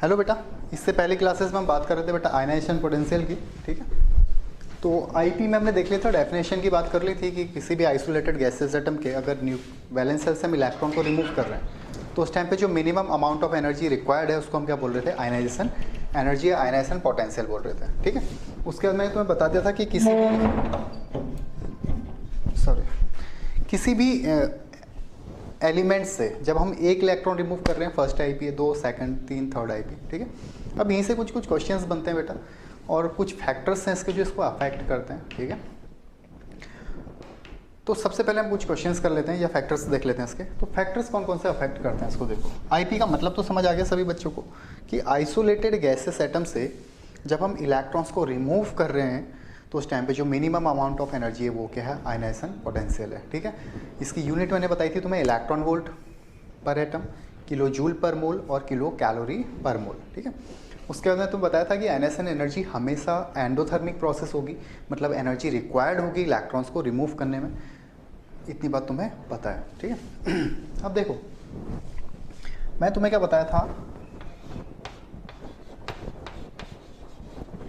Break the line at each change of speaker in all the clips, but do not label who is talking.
Hello बेटा, इससे पहले क्लासेस में हम बात कर रहे थे बेटा आयनाइजेशन पोटेंशियल की, ठीक है। तो आईपी में हमने देख लिया था, डेफिनेशन की बात कर ली थी कि किसी भी आइसोलेटेड गैसेस एटम के अगर वैलेंस शेल से हम इलेक्ट्रॉन को रिमूव कर रहे हैं तो उस टाइम पे जो minimum amount of energy required है उसको हम क्या बोल रहे थे, आयनाइजेशन एनर्जी या आयनाइजेशन पोटेंशियल बोल रहे थे, ठीक है। उसके बाद मैंने तुम्हें बता दिया था कि किसी भी एलिमेंट से जब हम एक इलेक्ट्रॉन रिमूव कर रहे हैं, फर्स्ट आईपी है, 2 सेकंड 3 थर्ड आईपी, ठीक है। अब यहीं से कुछ कुछ क्वेश्चंस बनते हैं बेटा, और कुछ फैक्टर्स हैं इसके जो इसको अफेक्ट करते हैं, ठीक है। तो सबसे पहले हम कुछ क्वेश्चंस कर लेते हैं या फैक्टर्स देख लेते हैं इसके। तो फैक्टर्स कौन कौन से अफेक्ट करते हैं इसको देखो। आईपी का मतलब तो समझ आ गया सभी बच्चों को कि आइसोलेटेड गैसेस एटम से जब हम इलेक्ट्रॉन्स को रिमूव कर रहे हैं तो उस टाइम पे जो मिनिमम अमाउंट ऑफ एनर्जी है वो क्या है, आयनाइजेशन पोटेंशियल है, ठीक है। इसकी यूनिट मैंने बताई थी तुम्हें, इलेक्ट्रॉन वोल्ट पर एटम, किलो जूल पर मोल और किलो कैलोरी पर मोल, ठीक है। उसके बाद में तुम्हें बताया था कि आयनाइजेशन एनर्जी हमेशा एंडोथर्मिक प्रोसेस होगी, मतलब एनर्जी रिक्वायर्ड होगी इलेक्ट्रॉन्स को रिमूव करने में। इतनी बात तुम्हें पता है, ठीक है। अब देखो, मैं तुम्हें क्या बताया था,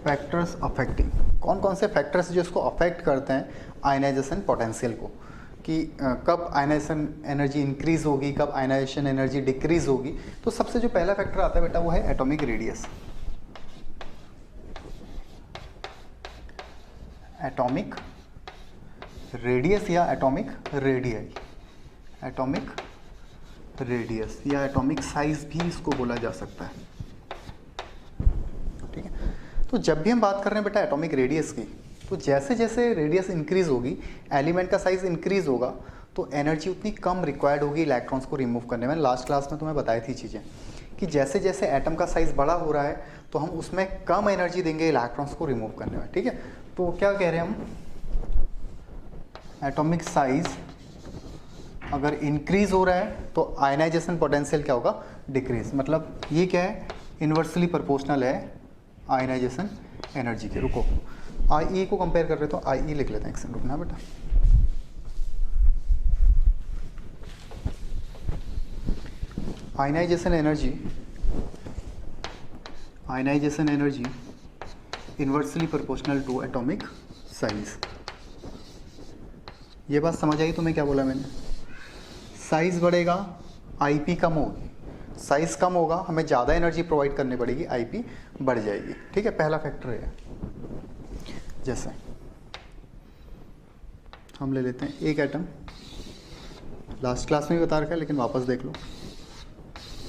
फैक्टर्स अफेक्टिंग, कौन कौन से फैक्टर्स जो इसको अफेक्ट करते हैं आयनाइजेशन पोटेंशियल को, कि कब आयनाइजेशन एनर्जी इंक्रीज होगी, कब आयनाइजेशन एनर्जी डिक्रीज होगी। तो सबसे जो पहला फैक्टर आता है बेटा वो है एटॉमिक रेडियस। एटॉमिक रेडियस या एटॉमिक रेडियस, एटॉमिक रेडियस या एटॉमिक साइज भी इसको बोला जा सकता है, ठीक है। तो जब भी हम बात कर रहे हैं बेटा एटॉमिक रेडियस की, तो जैसे जैसे रेडियस इंक्रीज होगी, एलिमेंट का साइज इंक्रीज होगा, तो एनर्जी उतनी कम रिक्वायर्ड होगी इलेक्ट्रॉन्स को रिमूव करने में। लास्ट क्लास में तुम्हें बताई थी चीज़ें कि जैसे जैसे एटम का साइज बड़ा हो रहा है तो हम उसमें कम एनर्जी देंगे इलेक्ट्रॉन्स को रिमूव करने में, ठीक है। तो क्या कह रहे हैं हम, एटॉमिक साइज अगर इंक्रीज हो रहा है तो आयनाइजेशन पोटेंशियल क्या होगा, डिक्रीज। मतलब ये क्या है, इन्वर्सली प्रोपोर्शनल है आयनाइजेशन एनर्जी के। रुको, आई ई को कंपेयर कर रहे तो आई ई लिख लेते हैं, एक सेकंड रुकना बेटा। Ionization energy inversely proportional to atomic size. ये बात समझ आई तुम्हें, क्या बोला मैंने, साइज बढ़ेगा आईपी कम होगी, साइज कम होगा हमें ज़्यादा एनर्जी प्रोवाइड करनी पड़ेगी, आईपी बढ़ जाएगी, ठीक है। पहला फैक्टर है। जैसे हम ले लेते हैं एक एटम, लास्ट क्लास में भी बता रखा है लेकिन वापस देख लो,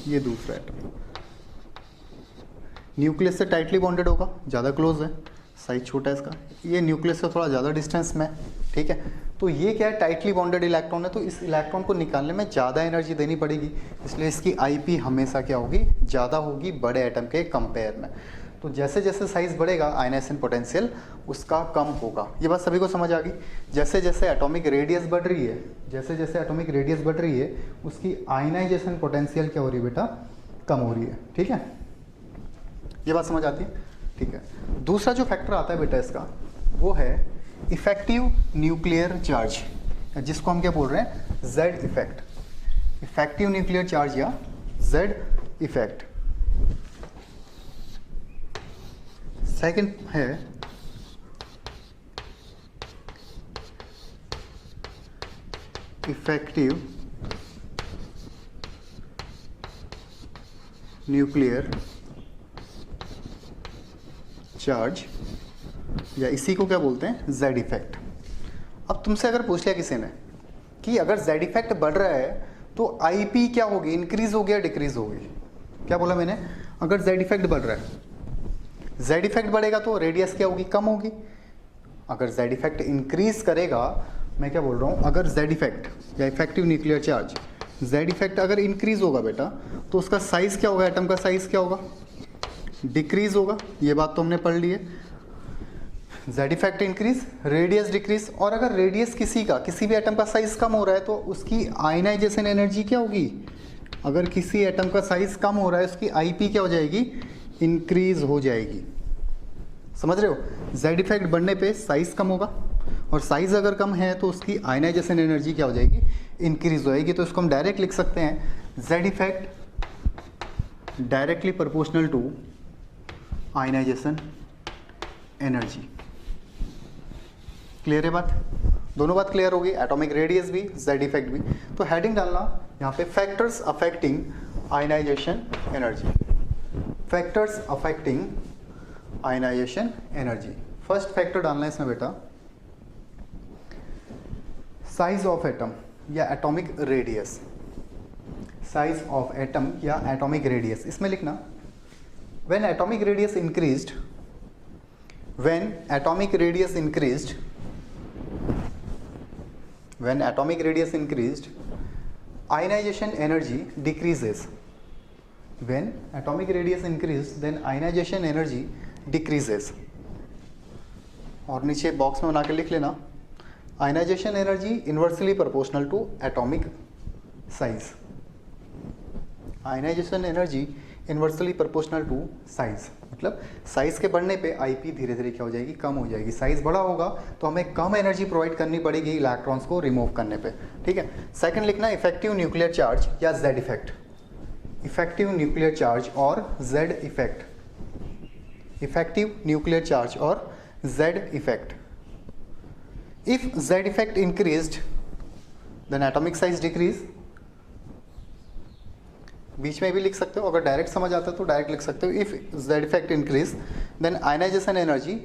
ये दूसरा एटम न्यूक्लियस से टाइटली बॉन्डेड होगा, ज़्यादा क्लोज है, साइज छोटा है इसका। ये न्यूक्लियस से थोड़ा ज़्यादा डिस्टेंस में, ठीक है। तो ये क्या है, टाइटली बॉन्डेड इलेक्ट्रॉन है, तो इस इलेक्ट्रॉन को निकालने में ज़्यादा एनर्जी देनी पड़ेगी, इसलिए इसकी आईपी हमेशा क्या होगी, ज़्यादा होगी बड़े एटम के कंपेयर में। तो जैसे जैसे साइज बढ़ेगा आयनाइजेशन पोटेंशियल उसका कम होगा। ये बात सभी को समझ आ गई। जैसे जैसे एटॉमिक रेडियस बढ़ रही है, जैसे जैसे एटॉमिक रेडियस बढ़ रही है उसकी आयनाइजेशन पोटेंशियल क्या हो रही है बेटा, कम हो रही है, ठीक है। ये बात समझ आती है, ठीक है। दूसरा जो फैक्टर आता है बेटा इसका वो है इफेक्टिव न्यूक्लियर चार्ज, जिसको हम क्या बोल रहे हैं, Z effect. Effective nuclear charge या जेड इफेक्ट। सेकंड है इफेक्टिव न्यूक्लियर चार्ज, या इसी को क्या बोलते हैं, जेड इफेक्ट। अब तुमसे अगर पूछ लिया किसी ने कि अगर जेड इफेक्ट बढ़ रहा है तो आईपी क्या होगी, इंक्रीज होगी या डिक्रीज होगी, क्या बोला मैंने, अगर जेड इफेक्ट बढ़ रहा है, जेड इफेक्ट बढ़ेगा तो रेडियस क्या होगी, कम होगी। अगर जेड इफेक्ट इंक्रीज करेगा, मैं क्या बोल रहा हूँ, अगर जेड इफेक्ट या effective nuclear charge, Z effect अगर इंक्रीज होगा बेटा तो उसका साइज क्या होगा, एटम का साइज क्या होगा, डिक्रीज होगा। ये बात तो हमने पढ़ ली है। Z effect increase, radius decrease. और अगर रेडियस किसी भी एटम का साइज कम हो रहा है तो उसकी आयनाइजेशन एनर्जी क्या होगी, अगर किसी एटम का साइज कम हो रहा है उसकी आईपी क्या हो जाएगी, इंक्रीज हो जाएगी। समझ रहे हो, जेड इफेक्ट बढ़ने पे साइज कम होगा और साइज अगर कम है तो उसकी आयनाइजेशन एनर्जी क्या हो जाएगी, इंक्रीज हो जाएगी। तो इसको हम डायरेक्ट लिख सकते हैं Z effect directly proportional to ionization energy. Clear है बात? दोनों बात क्लियर होगी, एटॉमिक रेडियस भी, जेड इफेक्ट भी। तो हेडिंग डालना यहाँ पे factors affecting ionization energy, factors affecting ionization energy. First factor डालना है इसमें बेटा साइज ऑफ एटम या atomic radius, size of atom या एटॉमिक रेडियस। इसमें लिखना when atomic radius increased, when atomic radius increased, when atomic radius increased ionization energy decreases, when atomic radius increased then ionization energy decreases। और नीचे box में बना के लिख लेना ionization energy inversely proportional to atomic size, ionization energy inversely proportional to size, मतलब size के बढ़ने पे आईपी धीरे धीरे क्या हो जाएगी, कम हो जाएगी। साइज बड़ा होगा तो हमें कम एनर्जी प्रोवाइड करनी पड़ेगी इलेक्ट्रॉन्स को रिमूव करने पे, ठीक है। सेकंड लिखना इफेक्टिव न्यूक्लियर चार्ज या Z effect, effective nuclear charge और Z effect, effective nuclear charge और Z effect. If Z effect increased then atomic size decrease, बीच में भी लिख सकते हो, अगर डायरेक्ट समझ आता है तो डायरेक्ट लिख सकते हो if Z effect increase then ionization energy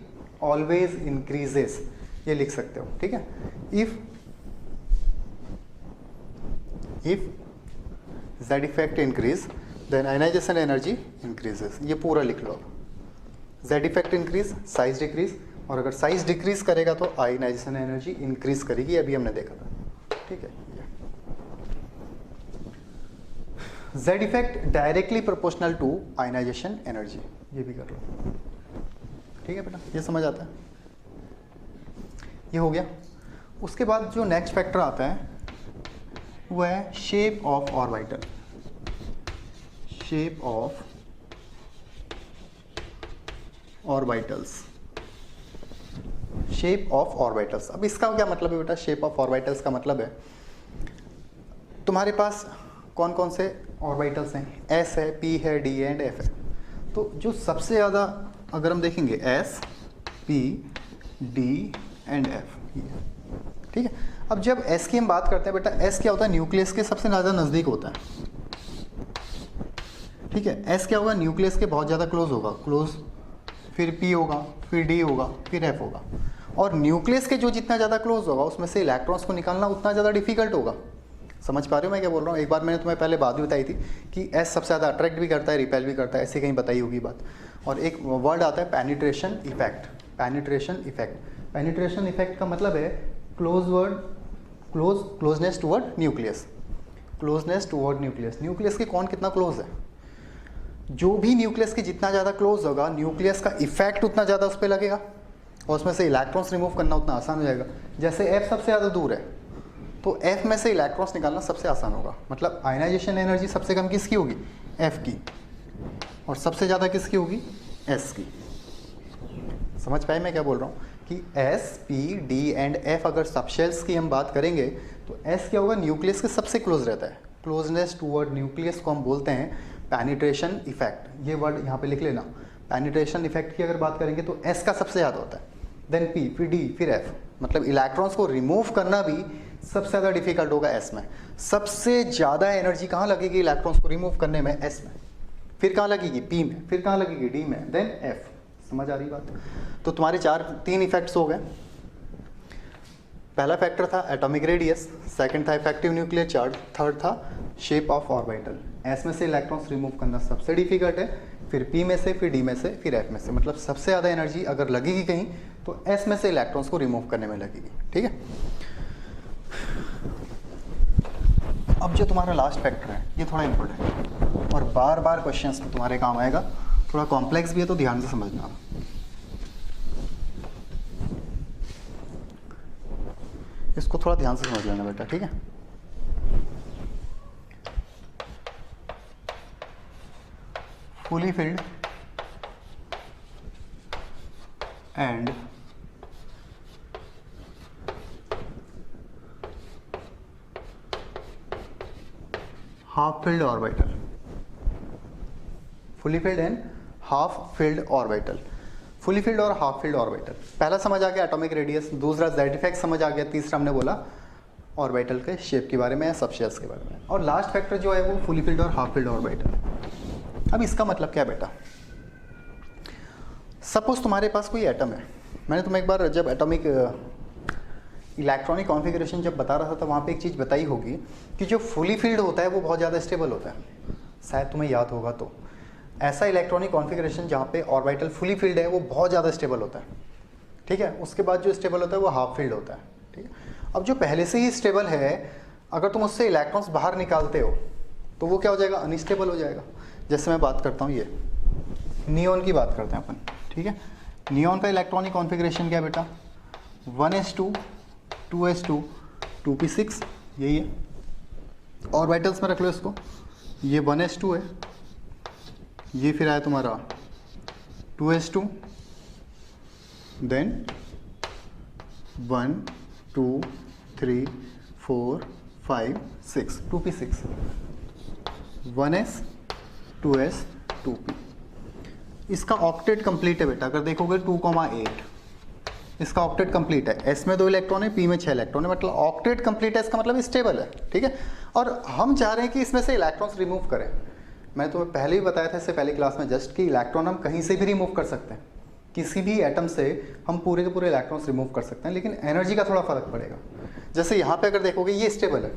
always increases, ये लिख सकते हो, ठीक है। If Z effect increase then ionization energy increases, ये पूरा लिख लो। Z effect increase size decrease, और अगर साइज डिक्रीज करेगा तो आयनाइजेशन एनर्जी इंक्रीज करेगी, अभी हमने देखा था, ठीक है। Z effect directly proportional to ionization energy, ये भी कर लो, ठीक है बेटा, ये समझ आता है। ये हो गया। उसके बाद जो नेक्स्ट फैक्टर आता है वो है shape of orbital, shape of orbitals, shape of orbitals. अब इसका क्या मतलब है बेटा? शेप ऑफ ऑर्बिटल्स का मतलब है तुम्हारे पास कौन कौन से ऑर्बिटल्स हैं, एस है, पी है, डी है एंड एफ है। तो जो सबसे ज़्यादा अगर हम देखेंगे S, P, D and F, ठीक है। अब जब एस की हम बात करते हैं बेटा, एस क्या होता है? न्यूक्लियस के सबसे ज़्यादा नज़दीक होता है, ठीक है। एस क्या होगा? न्यूक्लियस के बहुत ज़्यादा क्लोज होगा, क्लोज, फिर पी होगा, फिर डी होगा, फिर एफ होगा। और न्यूक्लियस के जो जितना ज़्यादा क्लोज होगा उसमें से इलेक्ट्रॉन्स को निकालना उतना ज़्यादा डिफिकल्ट होगा। समझ पा रहे हो मैं क्या बोल रहा हूँ? एक बार मैंने तुम्हें पहले बात भी बताई थी कि एस सबसे ज़्यादा अट्रैक्ट भी करता है, रिपेल भी करता है, ऐसे कहीं बताई होगी बात। और एक वर्ड आता है penetration effect, penetration effect. Penetration effect का मतलब है closeness toward nucleus, closeness toward nucleus. Nucleus के कौन कितना क्लोज है? जो भी न्यूक्लियस के जितना ज़्यादा क्लोज होगा न्यूक्लियस का इफेक्ट उतना ज़्यादा उस पर लगेगा और उसमें से इलेक्ट्रॉन्स रिमूव करना उतना आसान हो जाएगा। जैसे एफ सबसे ज़्यादा दूर है तो एफ में से इलेक्ट्रॉन्स निकालना सबसे आसान होगा। मतलब आयनाइजेशन एनर्जी सबसे कम किसकी होगी? एफ की, और सबसे ज़्यादा किसकी होगी? एस की। समझ पाए मैं क्या बोल रहा हूँ कि S, P, D and F अगर सबशेल्स की हम बात करेंगे तो एस क्या होगा? न्यूक्लियस के सबसे क्लोज रहता है। क्लोजनेस टूवर्ड न्यूक्लियस को हम बोलते हैं पेनिट्रेशन इफेक्ट। ये वर्ड यहाँ पे लिख लेना। पेनिट्रेशन इफेक्ट की अगर बात करेंगे तो एस का सबसे ज़्यादा होता है, देन पी, फिर डी, फिर एफ। मतलब इलेक्ट्रॉन्स को रिमूव करना भी सबसे ज़्यादा डिफिकल्ट होगा एस में। सबसे ज़्यादा एनर्जी कहाँ लगेगी इलेक्ट्रॉन्स को रिमूव करने में? एस में। फिर कहाँ लगेगी? पी में। फिर कहाँ लगेगी? डी में, देन एफ। समझ आ रही बात? तो तुम्हारे तीन इफेक्ट्स हो गए। पहला फैक्टर था एटॉमिक रेडियस, सेकंड था इफेक्टिव न्यूक्लियर चार्ज, थर्ड था शेप ऑफ ऑर्बिटल। एस में से इलेक्ट्रॉन्स रिमूव करना सबसे डिफिकल्ट है, फिर पी में से, फिर डी में से, फिर एफ में से। मतलब सबसे ज़्यादा एनर्जी अगर लगेगी कहीं तो एस में से इलेक्ट्रॉन्स को रिमूव करने में लगेगी, ठीक है। अब जो तुम्हारा लास्ट फैक्टर है ये थोड़ा इंपॉर्टेंट है और बार बार क्वेश्चंस में तुम्हारे काम आएगा। थोड़ा कॉम्प्लेक्स भी है तो ध्यान से समझना। इसको थोड़ा ध्यान से समझ लेना बेटा, ठीक है। Fully filled and half filled orbital, fully filled and half filled orbital. Fully filled और हाफ फिल्ड ऑर्बिटल, पहला समझ आ गया एटॉमिक रेडियस, दूसरा जेड इफेक्ट समझ आ गया, तीसरा हमने बोला ऑर्बिटल के शेप के बारे में या सबशेल्स के बारे में, और लास्ट फैक्टर जो है वो फुली फिल्ड और हाफ फिल्ड ऑर्बिटल। अब इसका मतलब क्या बेटा, सपोज तुम्हारे पास कोई एटम है, मैंने तुम्हें एक बार जब एटॉमिक इलेक्ट्रॉनिक कॉन्फ़िगरेशन जब बता रहा था तो वहाँ पे एक चीज़ बताई होगी कि जो फुली फिल्ड होता है वो बहुत ज़्यादा स्टेबल होता है, शायद तुम्हें याद होगा। तो ऐसा इलेक्ट्रॉनिक कॉन्फ़िगरेशन जहाँ पे ऑर्बिटल फुली फिल्ड है वो बहुत ज़्यादा स्टेबल होता है, ठीक है। उसके बाद जो स्टेबल होता है वो हाफ फिल्ड होता है, ठीक है। अब जो पहले से ही स्टेबल है, अगर तुम उससे इलेक्ट्रॉन्स बाहर निकालते हो तो वो क्या हो जाएगा, अनस्टेबल हो जाएगा। जैसे मैं बात करता हूँ ये नियॉन की बात करते हैं अपन, ठीक है। नियॉन का इलेक्ट्रॉनिक कॉन्फ़िगरेशन क्या है बेटा, 1s2 2s2 2p6, यही है। ऑर्बिटल्स में रख लो इसको, ये 1s2 है, ये फिर आया तुम्हारा 2s2, then 1 2 3 4 5 6 2p6, 1s 2s 2p। इसका ऑक्टेट कंप्लीट है बेटा, अगर देखोगे 2,8 इसका ऑक्टेट कंप्लीट है। एस में 2 इलेक्ट्रॉन है, पी में 6 इलेक्ट्रॉन है, मतलब ऑक्टेट कंप्लीट है, इसका मतलब स्टेबल है, ठीक है। और हम चाह रहे हैं कि इसमें से इलेक्ट्रॉन्स रिमूव करें। मैंने तुम्हें पहले ही बताया था इससे पहले क्लास में जस्ट कि इलेक्ट्रॉन हम कहीं से भी रिमूव कर सकते हैं, किसी भी एटम से हम पूरे के पूरे इलेक्ट्रॉन्स रिमूव कर सकते हैं, लेकिन एनर्जी का थोड़ा फर्क पड़ेगा। जैसे यहाँ पे अगर देखोगे ये स्टेबल है,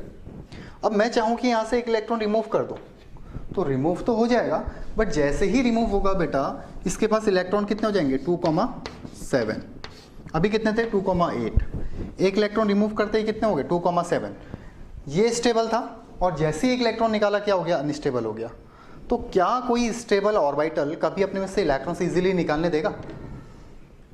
अब मैं चाहूँ कि यहाँ से एक इलेक्ट्रॉन रिमूव कर दूँ तो रिमूव तो हो जाएगा, बट जैसे ही रिमूव होगा बेटा इसके पास इलेक्ट्रॉन कितने हो जाएंगे, 2,7। अभी कितने थे, 2,8। एक इलेक्ट्रॉन रिमूव करते ही कितने हो गए, 2,7। ये स्टेबल था और जैसे ही एक इलेक्ट्रॉन निकाला क्या हो गया, अनस्टेबल हो गया। तो क्या कोई स्टेबल ऑर्बिटल कभी अपने में से इलेक्ट्रॉन से इजीली निकालने देगा,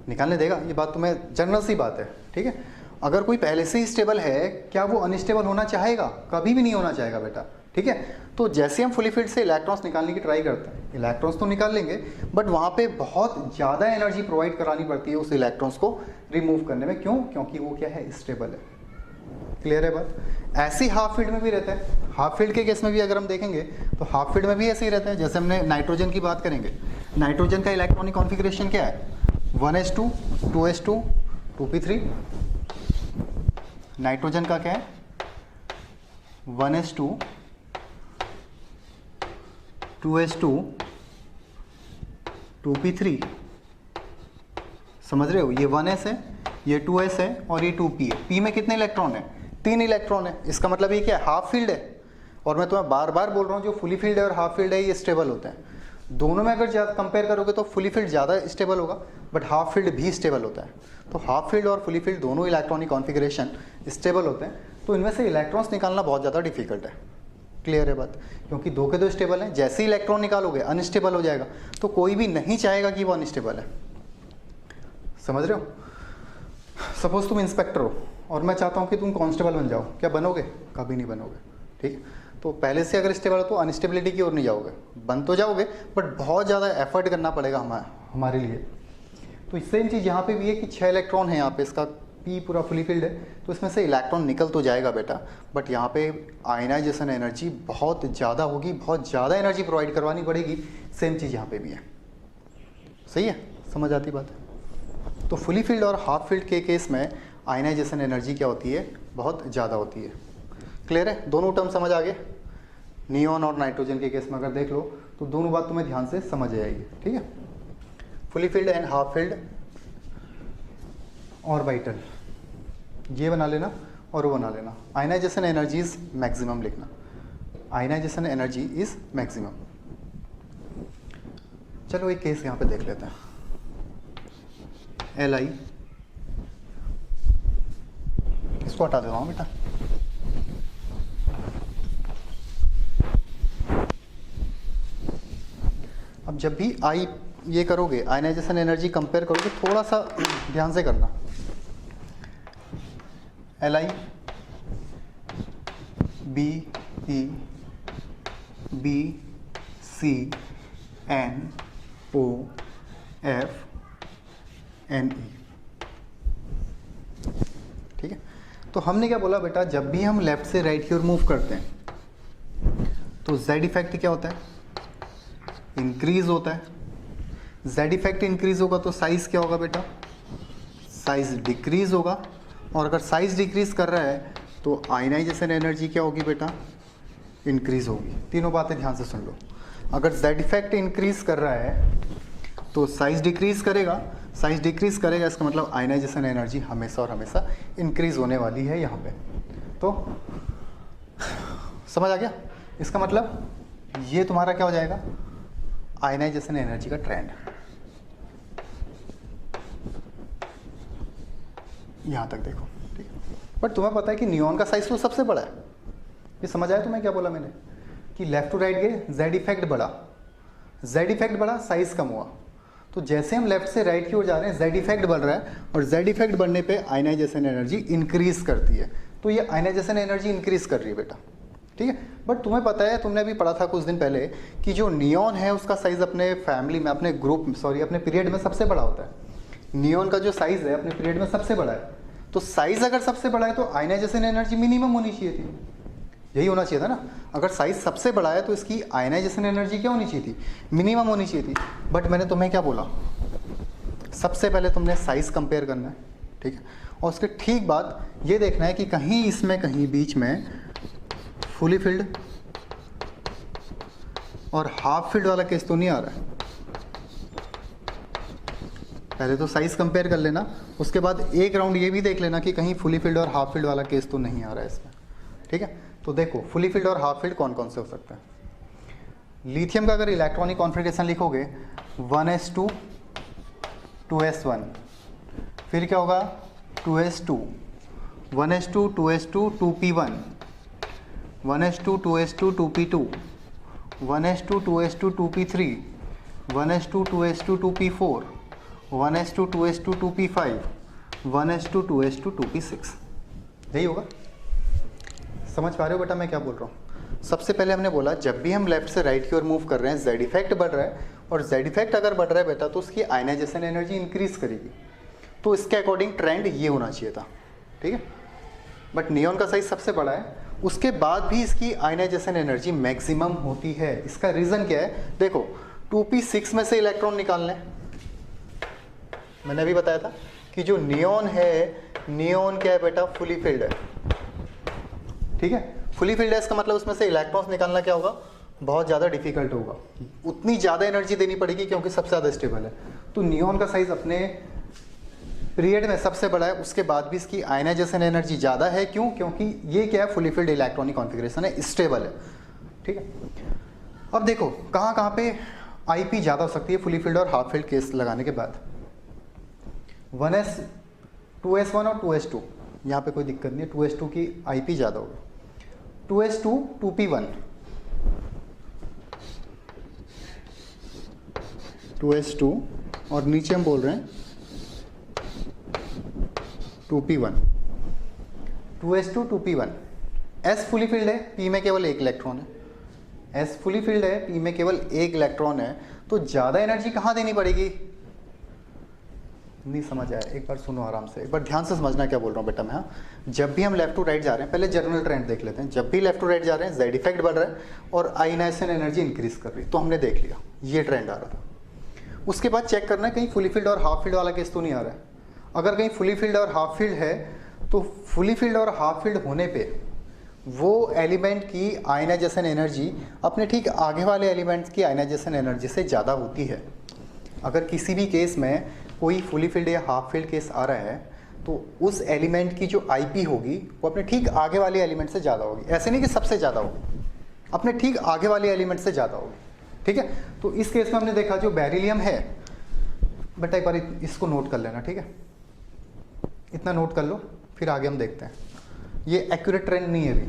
निकालने देगा? ये बात तो मैं जनरल सी बात है, ठीक है। अगर कोई पहले से ही स्टेबल है, क्या वो अनस्टेबल होना चाहेगा? कभी भी नहीं होना चाहेगा बेटा, ठीक है। तो जैसे हम फुली फिल्ड से इलेक्ट्रॉन्स निकालने की ट्राई करते हैं, इलेक्ट्रॉन्स तो निकाल लेंगे, बट वहाँ पे बहुत ज़्यादा एनर्जी प्रोवाइड करानी पड़ती है उस इलेक्ट्रॉन्स को रिमूव करने में। क्यों? क्योंकि वो क्या है, स्टेबल है। क्लियर है बात? ऐसे ही हाफ फील्ड में भी रहता है। हाफ फील्ड के केस में भी अगर हम देखेंगे तो हाफ फील्ड में भी ऐसे ही रहता है। जैसे हमने नाइट्रोजन की बात करेंगे, नाइट्रोजन का इलेक्ट्रॉनिक कॉन्फ़िगरेशन क्या है, 1s2 2s2 2p3। नाइट्रोजन का क्या है, 1s2 2s2 2p3। समझ रहे हो? ये 1s है, ये 2s है और ये 2p है। p में कितने इलेक्ट्रॉन है, 3 इलेक्ट्रॉन है। इसका मतलब ये क्या है, हाफ फील्ड है। और मैं तुम्हें बार बार बोल रहा हूँ, जो फुली फील्ड है और हाफ फील्ड है ये स्टेबल होते हैं। दोनों में अगर ज़्यादा कंपेयर करोगे तो फुली फील्ड ज़्यादा स्टेबल होगा, बट हाफ फील्ड भी स्टेबल होता है। तो हाफ फील्ड और फुली फील्ड दोनों इलेक्ट्रॉनिक कॉन्फ़िगरेशन स्टेबल होते हैं। तो इनमें से इलेक्ट्रॉन्स निकालना बहुत ज़्यादा डिफिकल्ट है। क्लियर है बात? क्योंकि दो के दो स्टेबल हैं, जैसे ही इलेक्ट्रॉन निकालोगे अनस्टेबल हो जाएगा। तो कोई भी नहीं चाहेगा कि वो अनस्टेबल है। समझ रहे हो? सपोज तुम इंस्पेक्टर हो और मैं चाहता हूँ कि तुम कांस्टेबल बन जाओ, क्या बनोगे? कभी नहीं बनोगे, ठीक है। तो पहले से अगर स्टेबल हो तो अनस्टेबिलिटी की ओर नहीं जाओगे, बन तो जाओगे बट बहुत ज़्यादा एफर्ट करना पड़ेगा हमारे लिए। तो सेम चीज़ यहाँ पे भी है कि 6 इलेक्ट्रॉन है यहाँ पे, इसका पी पूरा फुली फील्ड है, तो इसमें से इलेक्ट्रॉन निकल तो जाएगा बेटा, बट यहाँ पे आयनाइजेशन एनर्जी बहुत ज़्यादा होगी, बहुत ज़्यादा एनर्जी प्रोवाइड करवानी पड़ेगी। सेम चीज़ यहाँ पे भी है। सही है? समझ आती बात है? तो फुली फील्ड और हाफ फील्ड के केस में आयनाइजेशन एनर्जी क्या होती है, बहुत ज़्यादा होती है। क्लियर है? दोनों टर्म समझ आ गए। नियॉन और नाइट्रोजन के केस में अगर देख लो तो दोनों बात तुम्हें ध्यान से समझ आएगी, ठीक है। Fully field and half filled orbital ये बना लेना और वो बना लेना। आयनाइजेशन एनर्जी इज मैक्सिमम लिखना, आयनाइजेशन एनर्जी इज मैक्सिमम। चलो एक केस यहाँ पे देख लेते हैं। Li, इसको हटा देता हूँ बेटा। अब जब भी आई ये करोगे, आयनाइजेशन एनर्जी कंपेयर करोगे, थोड़ा सा ध्यान से करना। Li B E B C N O F N E, ठीक है। तो हमने क्या बोला बेटा, जब भी हम लेफ्ट से राइट की ओर मूव करते हैं तो जेड इफेक्ट क्या होता है, इंक्रीज होता है, जेड इफेक्ट इंक्रीज होगा तो साइज क्या होगा बेटा, साइज डिक्रीज होगा, और अगर साइज डिक्रीज कर रहा है तो आयनाइजेशन एनर्जी क्या होगी बेटा, इंक्रीज होगी। तीनों बातें ध्यान से सुन लो। अगर जेड इफेक्ट इंक्रीज कर रहा है तो साइज डिक्रीज करेगा, साइज डिक्रीज करेगा इसका मतलब आयनाइजेशन एनर्जी हमेशा और हमेशा इंक्रीज होने वाली है यहाँ पे। तो समझ आ गया, इसका मतलब ये तुम्हारा क्या हो जाएगा, आयनाइजेशन एनर्जी का ट्रेंड। यहाँ तक देखो, ठीक है। बट तुम्हें पता है कि नियॉन का साइज तो सबसे बड़ा है। ये समझ आया तुम्हें क्या बोला मैंने, कि लेफ्ट टू राइट गए जेड इफेक्ट बढ़ा, जेड इफेक्ट बढ़ा, साइज कम हुआ। तो जैसे हम लेफ्ट से राइट की ओर जा रहे हैं जेड इफेक्ट बढ़ रहा है, और जेड इफेक्ट बढ़ने पे आयनाइजेशन एनर्जी इंक्रीज करती है। तो ये आयनाइजेशन एनर्जी इंक्रीज कर रही है बेटा, ठीक है। बट तुम्हें पता है, तुमने अभी पढ़ा था कुछ दिन पहले कि जो नियॉन है उसका साइज अपने फैमिली में, अपने ग्रुप सॉरी अपने पीरियड में सबसे बड़ा होता है। नियॉन का जो साइज है अपने पीरियड में सबसे बड़ा है। तो साइज अगर सबसे बड़ा है तो आयनाइजेशन एनर्जी मिनिमम होनी चाहिए थी, यही होना चाहिए था ना। अगर साइज सबसे बड़ा है तो इसकी आयनाइजेशन एनर्जी क्या होनी चाहिए थी, मिनिमम होनी चाहिए थी। बट मैंने तुम्हें क्या बोला, सबसे पहले तुमने साइज कंपेयर करना है, ठीक है, और उसके ठीक बाद ये देखना है कि कहीं इसमें कहीं बीच में फुली फिल्ड और हाफ फिल्ड वाला केस तो नहीं आ रहा है। पहले तो साइज कंपेयर कर लेना, उसके बाद एक राउंड ये भी देख लेना कि कहीं फुली फिल्ड और हाफ फिल्ड वाला केस तो नहीं आ रहा है इसमें, ठीक है। तो देखो फुली फिल्ड और हाफ फिल्ड कौन कौन से हो सकते हैं। लिथियम का अगर इलेक्ट्रॉनिक कॉन्फ़िगरेशन लिखोगे 1s2 2s1, फिर क्या होगा 2s2 1s2 2s2 2p1 1s2 2s2 2p2 1s2 2s2 2p3 1s2 2s2 2p4 1s2 2s2 2p5 1s2 2s2 2p6। यही होगा। समझ पा रहे हो बेटा मैं क्या बोल रहा हूँ। सबसे पहले हमने बोला जब भी हम लेफ्ट से राइट की ओर मूव कर रहे हैं जेड इफेक्ट बढ़ रहा है, और जेड इफेक्ट अगर बढ़ रहा है बेटा तो उसकी आयनाइजेशन एनर्जी इंक्रीज करेगी। तो इसके अकॉर्डिंग ट्रेंड ये होना चाहिए था, ठीक है। बट नियॉन का साइज सबसे बड़ा है, उसके बाद भी इसकी आयनाइजेशन एनर्जी मैक्सिमम होती है। इसका रीज़न क्या है, देखो 2p6 में से इलेक्ट्रॉन निकालना है। मैंने अभी बताया था कि जो नियॉन है, नियॉन क्या है बेटा, फुली फिल्ड है, ठीक है। फुली फिल्ड है इसका मतलब उसमें से इलेक्ट्रॉन्स निकालना क्या होगा, बहुत ज़्यादा डिफिकल्ट होगा, उतनी ज़्यादा एनर्जी देनी पड़ेगी क्योंकि सबसे ज़्यादा स्टेबल है। तो नियॉन का साइज अपने पीरियड में सबसे बड़ा है, उसके बाद भी इसकी आयनाइजेशन एनर्जी ज़्यादा है। क्यों, क्योंकि ये क्या है, फुली फिल्ड इलेक्ट्रॉनिक कॉन्फ़िगरेशन है, स्टेबल है, ठीक है। अब देखो कहाँ कहाँ पे आईपी ज़्यादा हो सकती है फुली फिल्ड और हाफ फिल्ड केस लगाने के बाद। 1s 2s1 और 2s2 यहाँ पे कोई दिक्कत नहीं है, 2s2 की आईपी ज़्यादा होगी। 2s2 2p1 2s2 और नीचे हम बोल रहे हैं 2p1 2s2 2p1। s fully field है, p में केवल एक इलेक्ट्रॉन है। s फुली फील्ड है, p में केवल एक इलेक्ट्रॉन है, तो ज़्यादा एनर्जी कहाँ देनी पड़ेगी। नहीं समझ आया, एक बार सुनो आराम से, एक बार ध्यान से समझना क्या बोल रहा हूँ बेटा मैं। हाँ, जब भी हम लेफ्ट टू राइट जा रहे हैं, पहले जनरल ट्रेंड देख लेते हैं। जब भी लेफ्ट टू राइट जा रहे हैं जेड इफेक्ट बढ़ रहा है और आयनाइजेशन एनर्जी इंक्रीज कर रही है, तो हमने देख लिया ये ट्रेंड आ रहा था। उसके बाद चेक करना है कहीं फुली फील्ड और हाफ फील्ड वाला केस तो नहीं आ रहा है। अगर कहीं फुली फील्ड और हाफ फील्ड है तो फुली फील्ड और हाफ फील्ड होने पे वो एलिमेंट की आयनाइजेशन एनर्जी अपने ठीक आगे वाले एलिमेंट्स की आयनाइजेशन एनर्जी से ज़्यादा होती है। अगर किसी भी केस में कोई फुली फील्ड या हाफ फील्ड केस आ रहा है तो उस एलिमेंट की जो आईपी होगी वो अपने ठीक आगे वाले एलिमेंट से ज़्यादा होगी। ऐसे नहीं कि सबसे ज़्यादा होगी, अपने ठीक आगे वाले एलिमेंट से ज़्यादा होगी, ठीक है। तो इस केस में हमने देखा जो बेरिलियम है बेटा, एक बार इसको नोट कर लेना, ठीक है। इतना नोट कर लो, फिर आगे हम देखते हैं। ये एक्यूरेट ट्रेंड नहीं है अभी,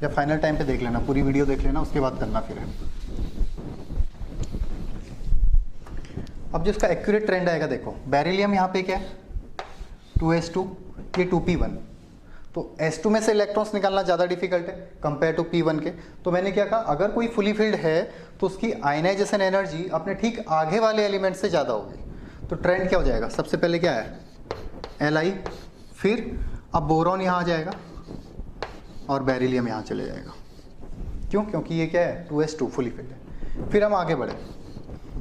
या फाइनल टाइम पे देख लेना, पूरी वीडियो देख लेना, उसके बाद करना फिर। अब जिसका एक्यूरेट ट्रेंड आएगा, देखो बेरिलियम यहाँ पे क्या है 2s2, ये 2p1, तो s2 में से इलेक्ट्रॉन्स निकालना ज़्यादा डिफिकल्ट है कंपेयर टू p1 के। तो मैंने क्या कहा, अगर कोई फुली फील्ड है तो उसकी आयनाइजेशन एनर्जी अपने ठीक आगे वाले एलिमेंट से ज़्यादा होगी। तो ट्रेंड क्या हो जाएगा, सबसे पहले क्या है Li, फिर अब बोरॉन यहाँ आ जाएगा और बेरिलियम यहाँ चले जाएगा। क्यों, क्योंकि ये क्या है 2s2 फुली फील्ड है। फिर हम आगे बढ़े,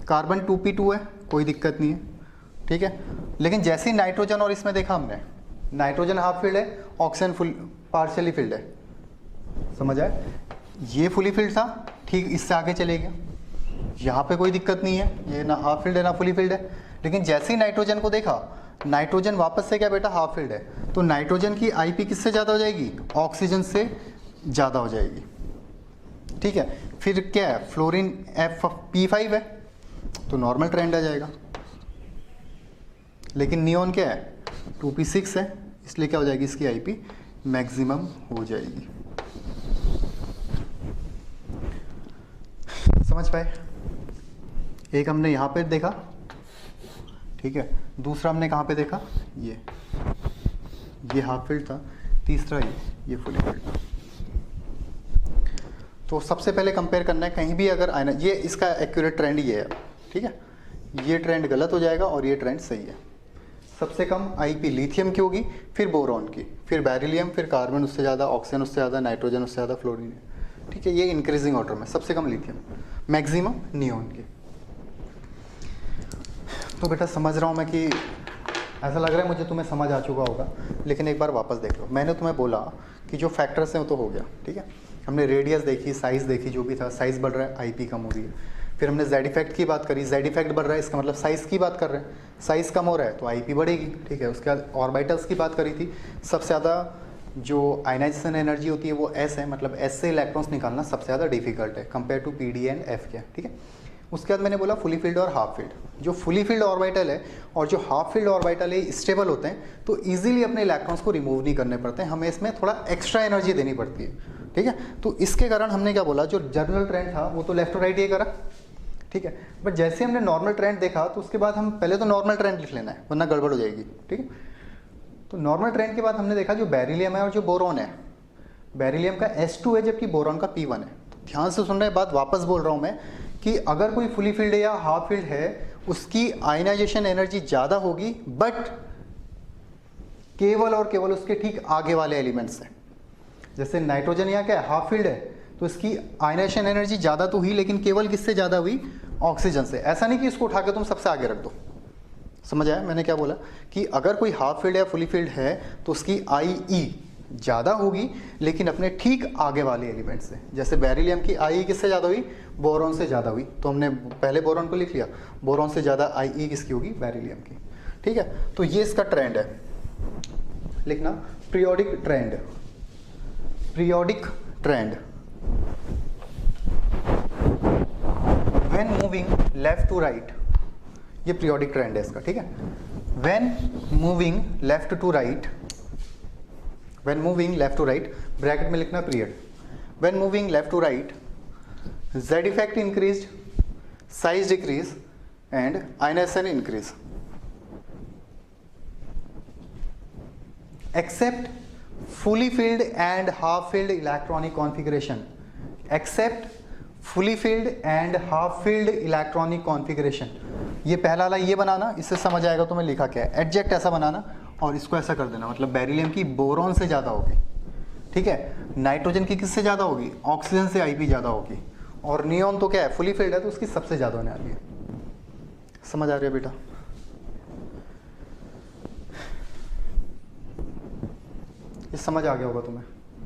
कार्बन 2p2 है, कोई दिक्कत नहीं है, ठीक है। लेकिन जैसे ही नाइट्रोजन और इसमें देखा हमने, नाइट्रोजन हाफ फिल्ड है, ऑक्सीजन फुल पार्शियली फिल्ड है, समझ आए। ये फुली फिल्ड था, ठीक, इससे आगे चले गया, यहाँ पे कोई दिक्कत नहीं है, ये ना हाफ फिल्ड है ना फुली फिल्ड है। लेकिन जैसे ही नाइट्रोजन को देखा, नाइट्रोजन वापस से क्या बेटा हाफ फिल्ड है, तो नाइट्रोजन की आईपी किससे ज़्यादा हो जाएगी, ऑक्सीजन से ज़्यादा हो जाएगी, ठीक है। फिर क्या है, फ्लोरीन F_P5 है, तो नॉर्मल ट्रेंड आ जाएगा। लेकिन नियोन क्या है, 2p6 है, इसलिए क्या हो जाएगी, इसकी आईपी मैक्सिमम हो जाएगी। समझ पाए। एक हमने यहाँ पे देखा, ठीक है, दूसरा हमने कहाँ पे देखा, ये हाफ फील्ड था, तीसरा ये फुली फील्ड था। तो सबसे पहले कंपेयर करना है, कहीं भी अगर आयना, ये इसका एक्यूरेट ट्रेंड ये है, ठीक है, ये ट्रेंड गलत हो जाएगा और ये ट्रेंड सही है। सबसे कम आईपी लिथियम की होगी, फिर बोरॉन की, फिर बेरिलियम, फिर कार्बन उससे ज़्यादा, ऑक्सीजन उससे ज़्यादा, नाइट्रोजन उससे ज़्यादा, फ्लोरीन है, ठीक है, ये इंक्रीजिंग ऑर्डर में। सबसे कम लिथियम, मैक्सिमम नियोन की। तो बेटा समझ रहा हूँ मैं कि ऐसा लग रहा है मुझे तुम्हें समझ आ चुका होगा, लेकिन एक बार वापस देख लो। मैंने तुम्हें बोला कि जो फैक्टर्स हैं वो तो हो गया, ठीक है, हमने रेडियस देखी, साइज़ देखी, जो भी था, साइज़ बढ़ रहा है, आईपी कम हो रही है। फिर हमने जेड इफेक्ट की बात करी, जेड इफेक्ट बढ़ रहा है, इसका मतलब साइज़ की बात कर रहे हैं, साइज़ कम हो रहा है तो आईपी बढ़ेगी, ठीक है। उसके बाद ऑर्बिटल्स की बात करी थी, सबसे ज़्यादा जो आयनाइजेशन एनर्जी होती है वो एस है, मतलब एस से इलेक्ट्रॉन्स निकालना सबसे ज़्यादा डिफिकल्ट है compare to P D and F के, ठीक है। उसके बाद मैंने बोला फुली फील्ड और हाफ फील्ड। जो फुली फील्ड ऑर्बिटल है और जो हाफ फील्ड ऑर्बिटल है स्टेबल होते हैं, तो इजीली अपने इलेक्ट्रॉन्स को रिमूव नहीं करने पड़ते हैं, हमें इसमें थोड़ा एक्स्ट्रा एनर्जी देनी पड़ती है, ठीक है। तो इसके कारण हमने क्या बोला, जो जनरल ट्रेंड था वो तो लेफ्ट टू राइट ये करा, ठीक है। बट जैसे हमने नॉर्मल ट्रेंड देखा, तो उसके बाद हम पहले तो नॉर्मल ट्रेंड लिख लेना है, वरना गड़बड़ हो जाएगी, ठीक है। तो नॉर्मल ट्रेंड के बाद हमने देखा जो बेरिलियम है और जो बोरॉन है, बेरिलियम का S2 है जबकि बोरॉन का P1 है। तो ध्यान से सुन रहे, बात वापस बोल रहा हूँ मैं कि अगर कोई फुली फील्ड या हाफ फील्ड है, उसकी आयनाइजेशन एनर्जी ज़्यादा होगी, बट केवल और केवल उसके ठीक आगे वाले एलिमेंट्स हैं। जैसे नाइट्रोजन यहाँ क्या है, हाफ फील्ड है, तो इसकी आयनाइजेशन एनर्जी ज़्यादा तो हुई, लेकिन केवल किससे ज़्यादा हुई, ऑक्सीजन से। ऐसा नहीं कि इसको उठा के तुम सबसे आगे रख दो, समझ आया मैंने क्या बोला, कि अगर कोई हाफ फील्ड या फुली फील्ड है तो उसकी IE ज़्यादा होगी, लेकिन अपने ठीक आगे वाले एलिमेंट से। जैसे बेरिलियम की IE किससे ज़्यादा हुई, बोरॉन से ज़्यादा हुई, तो हमने पहले बोरॉन को लिख लिया, बोरॉन से ज़्यादा IE किसकी होगी, बेरिलियम की, ठीक है। तो ये इसका ट्रेंड है, लिखना periodic trend, periodic trend when moving left to right, ये पीरियोडिक ट्रेंड है इसका, ठीक है। When moving left to right, when moving left to right, bracket में लिखना period, when moving left to right, Z effect increase, size decrease and ionization increase, except fully filled and half filled electronic configuration, except fully filled and half filled electronic configuration। ये पहला वाला ये बनाना, इससे समझ आएगा तुम्हें लिखा क्या है। एडजेक्ट ऐसा बनाना और इसको ऐसा कर देना, मतलब बेरिलियम की बोरॉन से ज़्यादा होगी, ठीक है। नाइट्रोजन की किससे ज़्यादा होगी, ऑक्सीजन से आईपी ज़्यादा होगी, और नियोन तो क्या है, फुली फिल्ड है, तो उसकी सबसे ज़्यादा होने वाली है। समझ आ रही है बेटा, ये समझ आ गया होगा तुम्हें,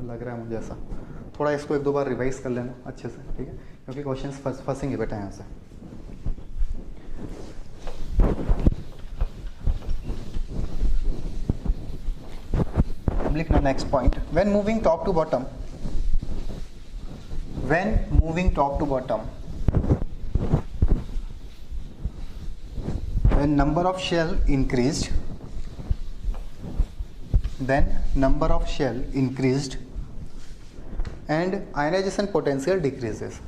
लग रहा है मुझे ऐसा। थोड़ा इसको एक दो बार रिवाइज कर लेना अच्छे से, ठीक है, क्योंकि क्वेश्चंस फंसेंगे बेटा यहाँ से। अब लिखना next point, when moving top to bottom, when moving top to bottom, when number of shell increased, then number of shell increased and ionization potential decreases।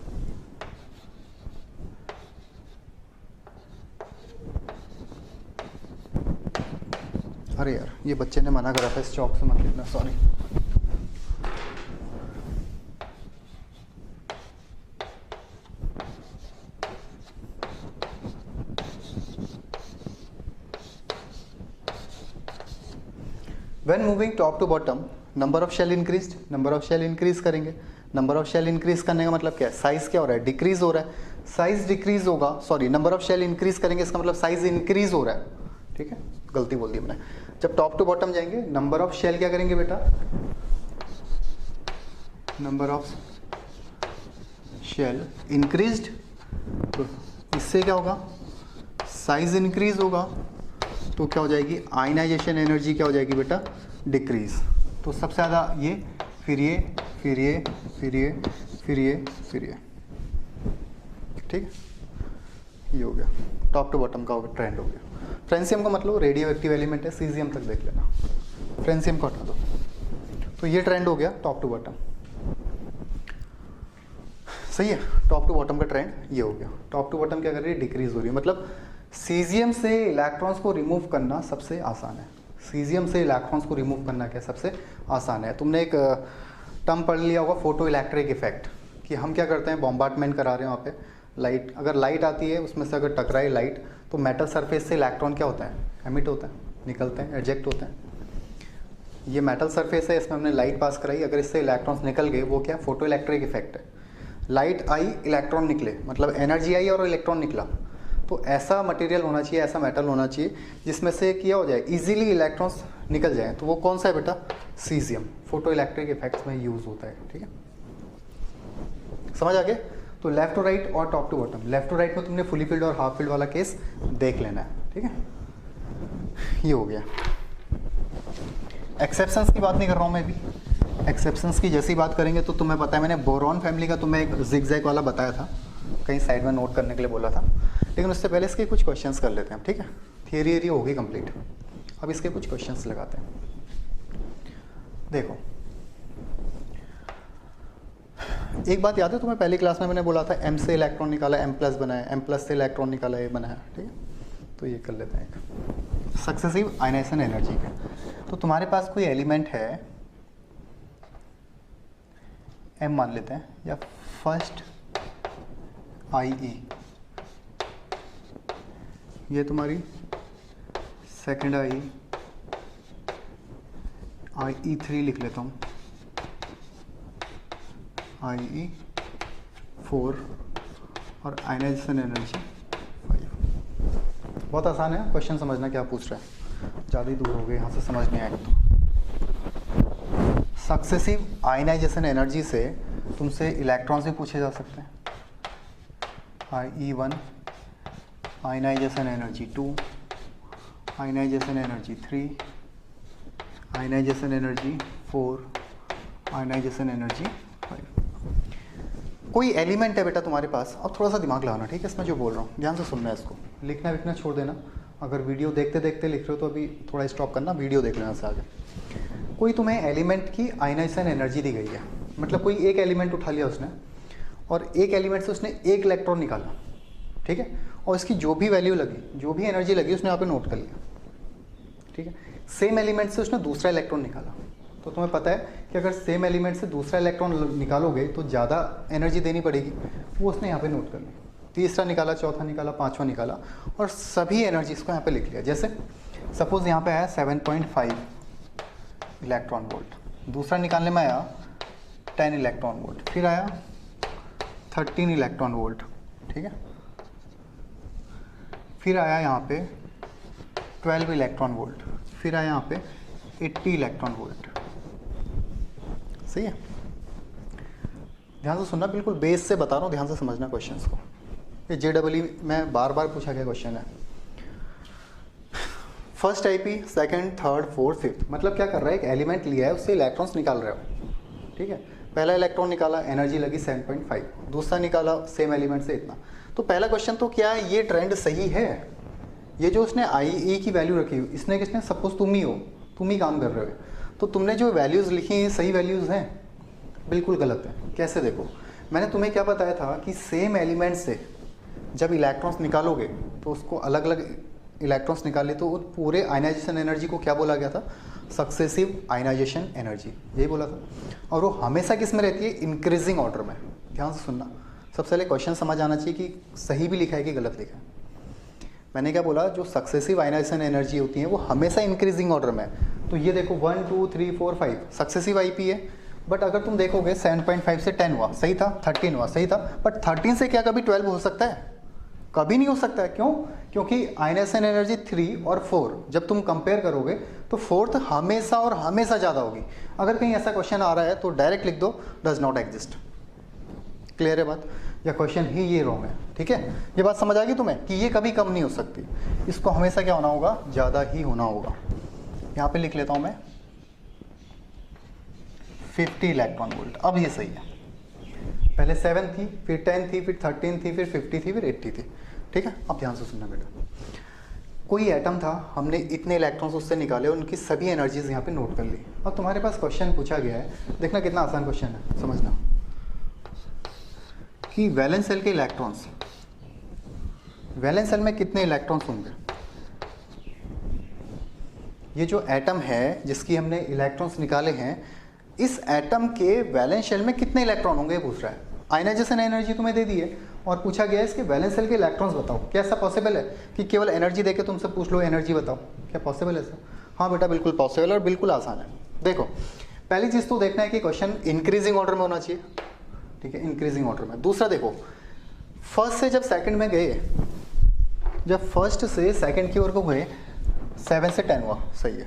अरे यार, ये बच्चे ने मना करा था इस चौक से मत लिखना, sorry. When moving top to bottom, number of shell increase, number of shell increase करेंगे। नंबर ऑफ शेल इंक्रीज करने का मतलब क्या है, साइज क्या हो रहा है, डिक्रीज हो रहा है। साइज डिक्रीज होगा, sorry number of shell increase करेंगे, इसका मतलब साइज इंक्रीज हो रहा है, ठीक है, गलती बोल दी मैंने। जब टॉप टू बॉटम जाएंगे, नंबर ऑफ शेल क्या करेंगे बेटा, नंबर ऑफ शेल इंक्रीज्ड, तो इससे क्या होगा, साइज इंक्रीज होगा, तो क्या हो जाएगी, आयनाइजेशन एनर्जी क्या हो जाएगी बेटा, डिक्रीज। तो सबसे ज़्यादा ये, फिर ये, फिर ये, फिर ये, फिर ये, फिर ये, ठीक है, ये हो गया टॉप टू बॉटम का ट्रेंड हो गया। फ्रेंसियम का मतलब रेडियो एक्टिव एलिमेंट है, सीजियम तक देख लेना, फ्रेंसियम को हटा दो। तो ये ट्रेंड हो गया टॉप टू बॉटम, सही है, टॉप टू बॉटम का ट्रेंड ये हो गया। टॉप टू बॉटम क्या कर रही है, डिक्रीज हो रही है, मतलब सीजियम से इलेक्ट्रॉन्स को रिमूव करना सबसे आसान है। सीजियम से इलेक्ट्रॉन्स को रिमूव करना क्या सबसे आसान है। तुमने एक टर्म पढ़ लिया होगा, फोटो इलेक्ट्रिक इफेक्ट, कि हम क्या करते हैं, बॉम्बार्डमेंट करा रहे हैं वहाँ पे, लाइट, अगर लाइट आती है उसमें से अगर टकराए लाइट, तो मेटल सरफेस से इलेक्ट्रॉन क्या होता है, एमिट होता है, निकलते हैं, एजेक्ट होते हैं। ये मेटल सरफेस है, इसमें हमने लाइट पास कराई, अगर इससे इलेक्ट्रॉन्स निकल गए, वो क्या, फोटो इलेक्ट्रिक इफेक्ट है। लाइट आई, इलेक्ट्रॉन निकले, मतलब एनर्जी आई और इलेक्ट्रॉन निकला। तो ऐसा मटेरियल होना चाहिए, ऐसा मेटल होना चाहिए जिसमें से क्या हो जाए, इजीली इलेक्ट्रॉन्स निकल जाए। तो वो कौन सा है बेटा, सीजियम, फोटो इलेक्ट्रिक इफेक्ट्स में यूज होता है, ठीक है, समझ आ गया। तो लेफ्ट टू राइट और top to bottom, left to right में तुमने फुली फील्ड और हाफ फील्ड वाला केस देख लेना है, ठीक है, ये हो गया। एक्सेप्शंस की बात नहीं कर रहा हूँ मैं भी, एक्सेप्शंस की जैसी बात करेंगे तो तुम्हें पता है, मैंने बोरॉन फैमिली का तुम्हें एक जिगजैग वाला बताया था, कहीं साइड में नोट करने के लिए बोला था, लेकिन उससे पहले इसके कुछ क्वेश्चंस कर लेते हैं, ठीक है, थियरी एरिया होगी कंप्लीट, अब इसके कुछ क्वेश्चंस लगाते हैं। देखो, एक बात याद है तुम्हें, पहली क्लास में मैंने बोला था M से इलेक्ट्रॉन निकाला, M+ बनाया, M+ से इलेक्ट्रॉन निकाला, ये बनाया, ठीक है। तो ये कर लेते हैं एक सक्सेसिव आयनाइजेशन एनर्जी का। तो तुम्हारे पास कोई एलिमेंट है, M मान लेते हैं, या फर्स्ट IE, ये तुम्हारी सेकंड IE3 लिख लेता हूँ, IE4 और आयनाइजेशन एनर्जी 5। बहुत आसान है, क्वेश्चन समझना क्या पूछ रहा है, ज़्यादा ही दूर हो गए यहाँ से, समझ नहीं आएगा तो। सक्सेसिव आयनाइजेशन एनर्जी से तुमसे इलेक्ट्रॉन्स भी पूछे जा सकते हैं, IE1, ionization energy 2, ionization energy 3, ionization energy 4, ionization energy 5। कोई एलिमेंट है बेटा तुम्हारे पास, अब थोड़ा सा दिमाग लगाना, ठीक है, इसमें जो बोल रहा हूँ ध्यान से सुनना है, इसको लिखना विखना छोड़ देना। अगर वीडियो देखते देखते लिख रहे हो तो अभी थोड़ा स्टॉप करना, वीडियो देख लेना से आगे। कोई तुम्हें एलिमेंट की आयनाइजेशन एनर्जी दी गई है, मतलब कोई एक एलिमेंट उठा लिया उसने, और एक एलिमेंट से उसने एक इलेक्ट्रॉन निकाला, ठीक है, और इसकी जो भी वैल्यू लगी, जो भी एनर्जी लगी, उसने यहाँ पे नोट कर लिया, ठीक है। सेम एलिमेंट से उसने दूसरा इलेक्ट्रॉन निकाला, तो तुम्हें पता है कि अगर सेम एलिमेंट से दूसरा इलेक्ट्रॉन निकालोगे तो ज़्यादा एनर्जी देनी पड़ेगी, वो उसने यहाँ पे नोट कर लिया। तीसरा निकाला, चौथा निकाला, पांचवा निकाला, और सभी एनर्जीज को यहाँ पे लिख लिया। जैसे सपोज यहाँ पे आया 7.5 इलेक्ट्रॉन वोल्ट, दूसरा निकालने में आया 10 इलेक्ट्रॉन वोल्ट, फिर आया 13 इलेक्ट्रॉन वोल्ट, ठीक है, फिर आया यहाँ पे 12 इलेक्ट्रॉन वोल्ट, फिर आया यहाँ पे 80 इलेक्ट्रॉन वोल्ट, सही है। ध्यान से सुनना, बिल्कुल बेस से बता रहा हूँ, ध्यान से समझना क्वेश्चंस को। ये JEE में बार बार पूछा गया क्वेश्चन है। First IP, second, third, fourth, fifth, मतलब क्या कर रहा है, एक एलिमेंट लिया है, उससे इलेक्ट्रॉन्स निकाल रहे हो, ठीक है। पहला इलेक्ट्रॉन निकाला, एनर्जी लगी 7.5, दूसरा निकाला सेम एलिमेंट से इतना। तो पहला क्वेश्चन तो क्या है, ये ट्रेंड सही है, ये जो उसने IE की वैल्यू रखी हुई, इसने किसने, सपोज तुम ही हो, तुम ही काम कर रहे हो, तो तुमने जो वैल्यूज़ लिखी हैं सही वैल्यूज़ हैं, बिल्कुल गलत है। कैसे, देखो, मैंने तुम्हें क्या बताया था कि सेम एलिमेंट से जब इलेक्ट्रॉन्स निकालोगे तो उसको अलग अलग इलेक्ट्रॉन्स निकाले, तो पूरे आयनाइजेशन एनर्जी को क्या बोला गया था, सक्सेसिव आयनाइजेशन एनर्जी, यही बोला था। और वो हमेशा किस में रहती है, इंक्रीजिंग ऑर्डर में। ध्यान से सुनना, सबसे पहले क्वेश्चन समझ आना चाहिए कि सही भी लिखा है कि गलत लिखा है। मैंने क्या बोला, जो सक्सेसिव आयनाइजेशन एनर्जी होती है वो हमेशा इंक्रीजिंग ऑर्डर में है। तो ये देखो 1 2 3 4 5 सक्सेसिव IP है, बट अगर तुम देखोगे 7.5 से 10 हुआ सही था, 13 हुआ सही था, बट 13 से क्या कभी 12 हो सकता है? कभी नहीं हो सकता है। क्यों? क्योंकि आयनाइजेशन एनर्जी 3 और 4 जब तुम कंपेयर करोगे तो फोर्थ हमेशा और हमेशा ज़्यादा होगी। अगर कहीं ऐसा क्वेश्चन आ रहा है तो डायरेक्ट लिख दो डज नॉट एग्जिस्ट। क्लियर है बात? या क्वेश्चन ही ये रॉन्ग है। ठीक है, ये बात समझ आ गई तुम्हें कि ये कभी कम नहीं हो सकती, इसको हमेशा क्या होना होगा? ज़्यादा ही होना होगा। यहाँ पे लिख लेता हूँ मैं 50 इलेक्ट्रॉन वोल्ट। अब ये सही है। पहले 7 थी, फिर 10 थी, फिर 13 थी, फिर 50 थी, फिर 80 थी। ठीक है, अब ध्यान से सुनना बेटा। कोई एटम था, हमने इतने इलेक्ट्रॉन्स उससे निकाले, उनकी सभी एनर्जीज यहाँ पे नोट कर ली। अब तुम्हारे पास क्वेश्चन पूछा गया है, देखना कितना आसान क्वेश्चन है, समझना कि वैलेंस सेल के इलेक्ट्रॉन्स, वैलेंस सेल में कितने इलेक्ट्रॉन्स होंगे? ये जो एटम है जिसकी हमने इलेक्ट्रॉन्स निकाले हैं, इस एटम के वैलेंस शेल में कितने इलेक्ट्रॉन होंगे पूछ रहा है। आयनाइजेशन एनर्जी तुम्हें दे दी है और पूछा गया है इसके वैलेंस शेल के इलेक्ट्रॉन्स बताओ। क्या ऐसा पॉसिबल है कि केवल एनर्जी देके तुमसे पूछ लो एनर्जी बताओ? क्या पॉसिबल है ऐसा? हाँ बेटा, बिल्कुल पॉसिबल और बिल्कुल आसान है। देखो, पहली चीज़ तो देखना है कि क्वेश्चन इंक्रीजिंग ऑर्डर में होना चाहिए। ठीक है, इंक्रीजिंग ऑर्डर में। दूसरा देखो, फर्स्ट से जब सेकंड में गए, जब फर्स्ट से सेकंड की ओर को गए 7 से 10 हुआ सही है,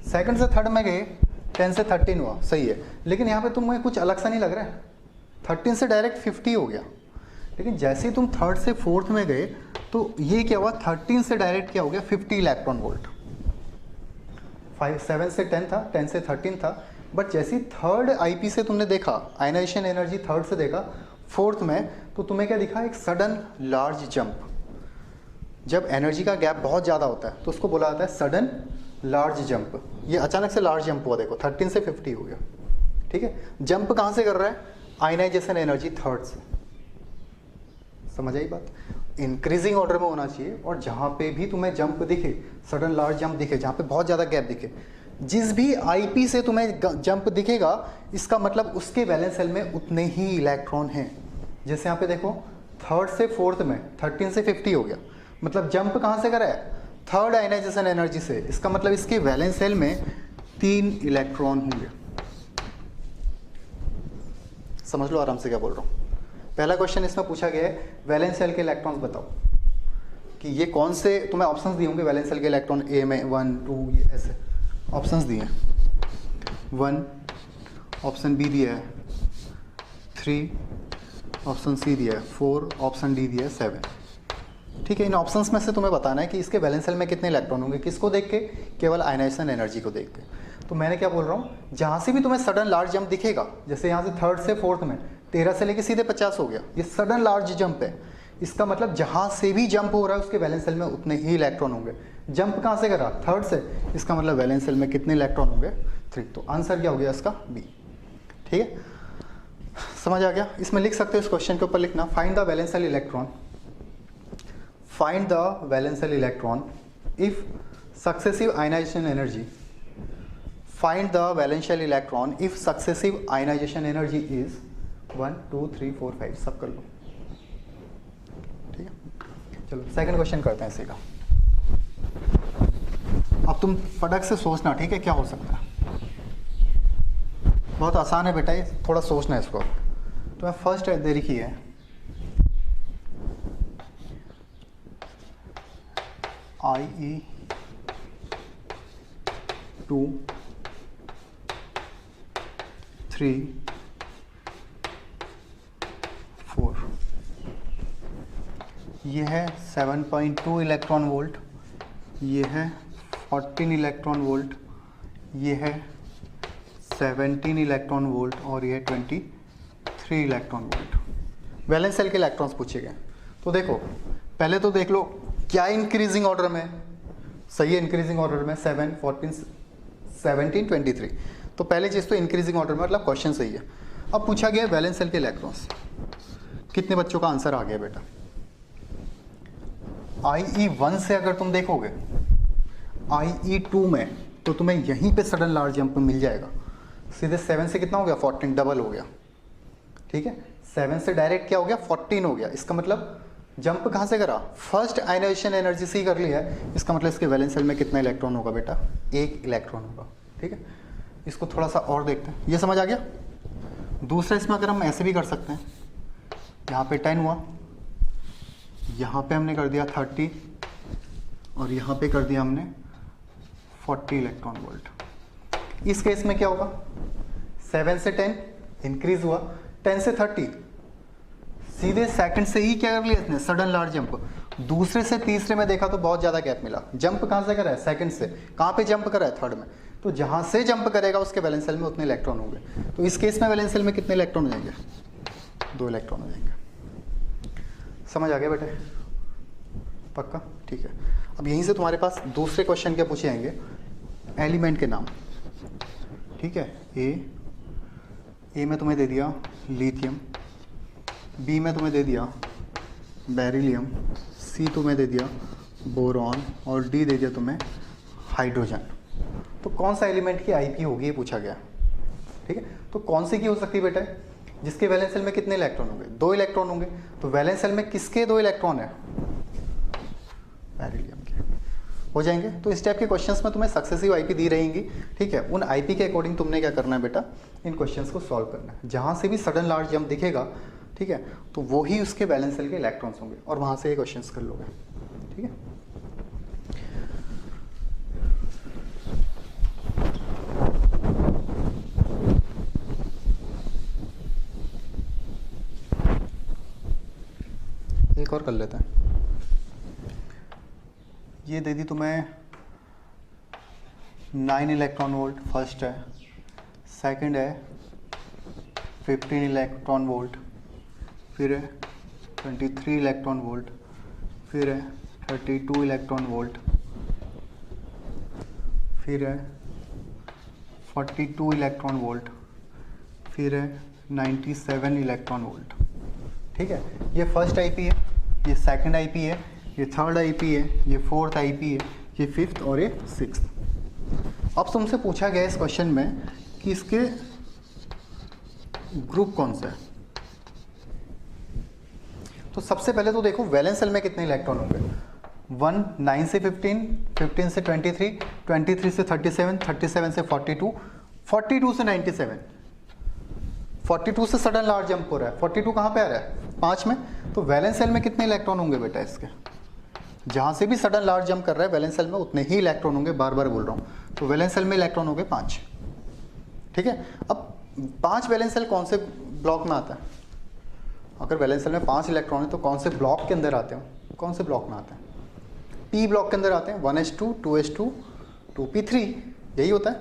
सेकंड से थर्ड में गए 10 से 13 हुआ सही है, लेकिन यहाँ पे तुम्हें कुछ अलग सा नहीं लग रहा है? 13 से डायरेक्ट 50 हो गया, लेकिन जैसे ही तुम थर्ड से फोर्थ में गए तो ये क्या हुआ? 13 से डायरेक्ट क्या हो गया? 50 इलेक्ट्रॉन वोल्ट। 7 से 10 था, 10 से 13 था, बट जैसे ही थर्ड आईपी से तुमने देखा, आयनाइजेशन एनर्जी थर्ड से देखा फोर्थ में, तो तुम्हें क्या दिखा? एक सडन लार्ज जंप। जब एनर्जी का गैप बहुत ज़्यादा होता है तो उसको बोला जाता है सडन लार्ज जंप। ये अचानक से लार्ज जंप हुआ, देखो 13 से 50 हो गया। ठीक है, जंप कहाँ से कर रहा है? आयनाइजेशन एनर्जी थर्ड से। समझ आई बात? इंक्रीजिंग ऑर्डर में होना चाहिए, और जहाँ पे भी तुम्हें जंप दिखे, सडन लार्ज जंप दिखे, जहाँ पे बहुत ज़्यादा गैप दिखे, जिस भी आईपी से तुम्हें जंप दिखेगा, इसका मतलब उसके वैलेंस सेल में उतने ही इलेक्ट्रॉन हैं। जैसे यहाँ पे देखो, थर्ड से फोर्थ में 13 से 50 हो गया, मतलब जंप कहाँ से करा है? थर्ड आयनाइजेशन एनर्जी से। इसका मतलब इसके वैलेंस सेल में 3 इलेक्ट्रॉन होंगे। समझ लो आराम से क्या बोल रहा हूँ। पहला क्वेश्चन इसमें पूछा गया है वैलेंस सेल के इलेक्ट्रॉन्स बताओ, कि ये कौन से, तुम्हें ऑप्शंस दिए होंगे वैलेंस सेल के इलेक्ट्रॉन ए में 1 2, ये ऐसे ऑप्शंस दिए हैं। 1 ऑप्शन बी दिया है, 3 ऑप्शन सी दिया है, 4 ऑप्शन डी दिया है, 7। ठीक है, इन ऑप्शंस में से तुम्हें बताना है कि इसके वैलेंस सेल में कितने इलेक्ट्रॉन होंगे। किसको देख के? केवल आयनाइजेशन एनर्जी को देख के। तो मैंने क्या बोल रहा हूँ, जहाँ से भी तुम्हें सडन लार्ज जंप दिखेगा, जैसे यहाँ से थर्ड से फोर्थ में 13 से लेके सीधे 50 हो गया, ये सडन लार्ज जंप है। इसका मतलब जहाँ से भी जंप हो रहा है उसके वैलेंस सेल में उतने ही इलेक्ट्रॉन होंगे। जंप कहाँ से करा? थर्ड से। इसका मतलब वैलेंस सेल में कितने इलेक्ट्रॉन होंगे? 3। तो आंसर क्या हो गया इसका? बी। ठीक है, समझ आ गया? इसमें लिख सकते हो, इस क्वेश्चन के ऊपर लिखना, find the valence shell electron, find the valence shell electron if successive ionization energy, find the valence shell electron if successive ionization energy is 1 2 3 4 5। सब कर लो। ठीक है, चलो सेकंड क्वेश्चन करते हैं इसी का। अब तुम फटक से सोचना, ठीक है, क्या हो सकता है। बहुत आसान है बेटा, ये थोड़ा सोचना है इसको। तो मैं फर्स्ट दे रखी है IE 2 3 4, ये है 7.2 इलेक्ट्रॉन वोल्ट, ये है 14 इलेक्ट्रॉन वोल्ट, ये है 17 इलेक्ट्रॉन वोल्ट, और ये 23 इलेक्ट्रॉन वोल्ट। वैलेंस सेल के इलेक्ट्रॉन्स पूछे गए। तो देखो, पहले तो देख लो क्या इंक्रीजिंग ऑर्डर में सही है। इंक्रीजिंग ऑर्डर में 7 14 17 23। तो पहली चीज़ तो इंक्रीजिंग ऑर्डर में, मतलब क्वेश्चन सही है। अब पूछा गया वैलेंस सेल के इलेक्ट्रॉन्स, कितने बच्चों का आंसर आ गया बेटा? IE1 से अगर तुम देखोगे IE2 में, तो तुम्हें यहीं पे सडन लार्ज जंप मिल जाएगा। सीधे 7 से कितना हो गया? 14, डबल हो गया। ठीक है, 7 से डायरेक्ट क्या हो गया? 14 हो गया। इसका मतलब जंप कहाँ से करा? फर्स्ट आयनाइजेशन एनर्जी से ही कर लिया है। इसका मतलब इसके वैलेंस सेल में कितना इलेक्ट्रॉन होगा बेटा? 1 इलेक्ट्रॉन होगा। ठीक है, इसको थोड़ा सा और देखते हैं। ये समझ आ गया? दूसरा इसमें अगर हम ऐसे भी कर सकते हैं, यहाँ पे 10 हुआ, यहाँ पे हमने कर दिया 30 और यहाँ पे कर दिया हमने 40 इलेक्ट्रॉन वोल्ट। इस केस में क्या होगा, 7 से 10 इंक्रीज हुआ, 10 से 30 सीधे सेकंड से ही क्या कर लिया इसने, सडन लार्ज जंप। दूसरे से तीसरे में देखा तो बहुत ज़्यादा गैप मिला। जंप कहाँ से करा है, सेकंड से। कहाँ पे जंप करा है, थर्ड में। तो जहाँ से जंप करेगा उसके वैलेंस सेल में उतने इलेक्ट्रॉन होंगे। तो इस केस में वैलेंस सेल में कितने इलेक्ट्रॉन हो जाएंगे, 2 इलेक्ट्रॉन हो जाएंगे। समझ आ गया बेटे, पक्का, ठीक है। अब यहीं से तुम्हारे पास दूसरे क्वेश्चन क्या पूछे जाएंगे, एलिमेंट के नाम, ठीक है। ए में तुम्हें दे दिया लिथियम, बी में तुम्हें दे दिया बेरिलियम, सी तुम्हें दे दिया बोरॉन और डी दे दिया तुम्हें हाइड्रोजन। तो कौन सा एलिमेंट की आईपी होगी ये पूछा गया, ठीक है। तो कौन सी की हो सकती है बेटा, जिसके वैलेंस सेल में कितने इलेक्ट्रॉन होंगे, 2 इलेक्ट्रॉन होंगे। तो वैलेंस सेल में किसके 2 इलेक्ट्रॉन है, बेरिलियम के हो जाएंगे। तो इस टाइप के क्वेश्चंस में तुम्हें सक्सेसिव आईपी दी रहेंगी, ठीक है। उन आईपी के अकॉर्डिंग तुमने क्या करना है बेटा, इन क्वेश्चंस को सॉल्व करना है। जहाँ से भी सडन लार्ज जंप दिखेगा, ठीक है, तो वो ही उसके वैलेंस सेल के इलेक्ट्रॉन्स होंगे और वहाँ से ये क्वेश्चंस कर लोगे, ठीक है। एक और कर लेते हैं। ये दे दी तुम्हें 9 इलेक्ट्रॉन वोल्ट फर्स्ट है, सेकंड है 15 इलेक्ट्रॉन वोल्ट, फिर है 23 इलेक्ट्रॉन वोल्ट, फिर है 32 इलेक्ट्रॉन वोल्ट, फिर है 42 इलेक्ट्रॉन वोल्ट, फिर है 97 इलेक्ट्रॉन वोल्ट, ठीक है। ये फर्स्ट आईपी है, ये सेकंड आईपी है, ये थर्ड आईपी है, ये फोर्थ आईपी है, ये फिफ्थ और ये सिक्स्थ। अब तुमसे पूछा गया इस क्वेश्चन में कि इसके ग्रुप कौन सा है। तो सबसे पहले तो देखो वैलेंस सेल में कितने इलेक्ट्रॉन होंगे, 1 9 से 15, 15 से 23, 23 से 37, 37 से 42, 42 से 97, 42 से सडन लार्ज जंप हो रहा है। 42 कहाँ पे आ रहा है, 5 में। तो वैलेंस सेल में कितने इलेक्ट्रॉन होंगे बेटा इसके, जहाँ से भी सडन लार्ज जंप कर रहा है वैलेंस सेल में उतने ही इलेक्ट्रॉन होंगे, बार बार बोल रहा हूँ। तो वैलेंस सेल में इलेक्ट्रॉन होंगे 5, ठीक है। अब 5 वैलेंस सेल कौन से ब्लॉक में आता है, अगर वैलेंस सेल में 5 इलेक्ट्रॉन है तो कौन से ब्लॉक के अंदर आते हैं, कौन से ब्लॉक में आते हैं, पी ब्लॉक के अंदर आते हैं, 1s2 2s2 2p3, यही होता है।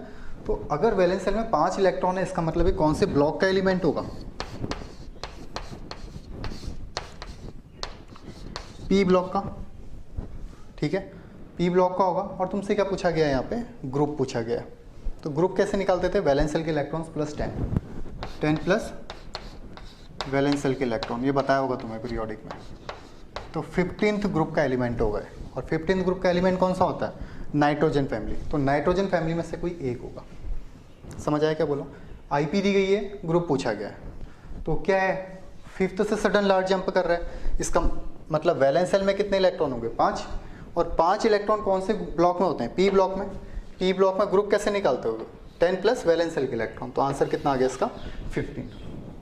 तो अगर वैलेंस सेल में 5 इलेक्ट्रॉन है, इसका मतलब है कौन से ब्लॉक का एलिमेंट होगा, पी ब्लॉक का, ठीक है, पी ब्लॉक का होगा। और तुमसे क्या पूछा गया है, यहाँ पे ग्रुप पूछा गया है। तो ग्रुप कैसे निकालते थे, वैलेंस सेल के electrons plus 10 plus valence shell के इलेक्ट्रॉन, ये बताया होगा तुम्हें पीरियोडिक में। तो 15th ग्रुप का एलिमेंट होगा। और 15th ग्रुप का एलिमेंट कौन सा होता है, नाइट्रोजन फैमिली। तो नाइट्रोजन फैमिली में से कोई एक होगा। समझ आया क्या बोला, आईपी दी गई है, ग्रुप पूछा गया है। तो क्या है, 5th से सडन लार्ज जंप कर रहा है, इसका मतलब वैलेंस सेल में कितने इलेक्ट्रॉन होंगे, 5। और 5 इलेक्ट्रॉन कौन से ब्लॉक में होते हैं, पी ब्लॉक में। पी ब्लॉक में ग्रुप कैसे निकालते होगे, 10 प्लस वैलेंस सेल के इलेक्ट्रॉन। तो आंसर कितना आ गया इसका, 15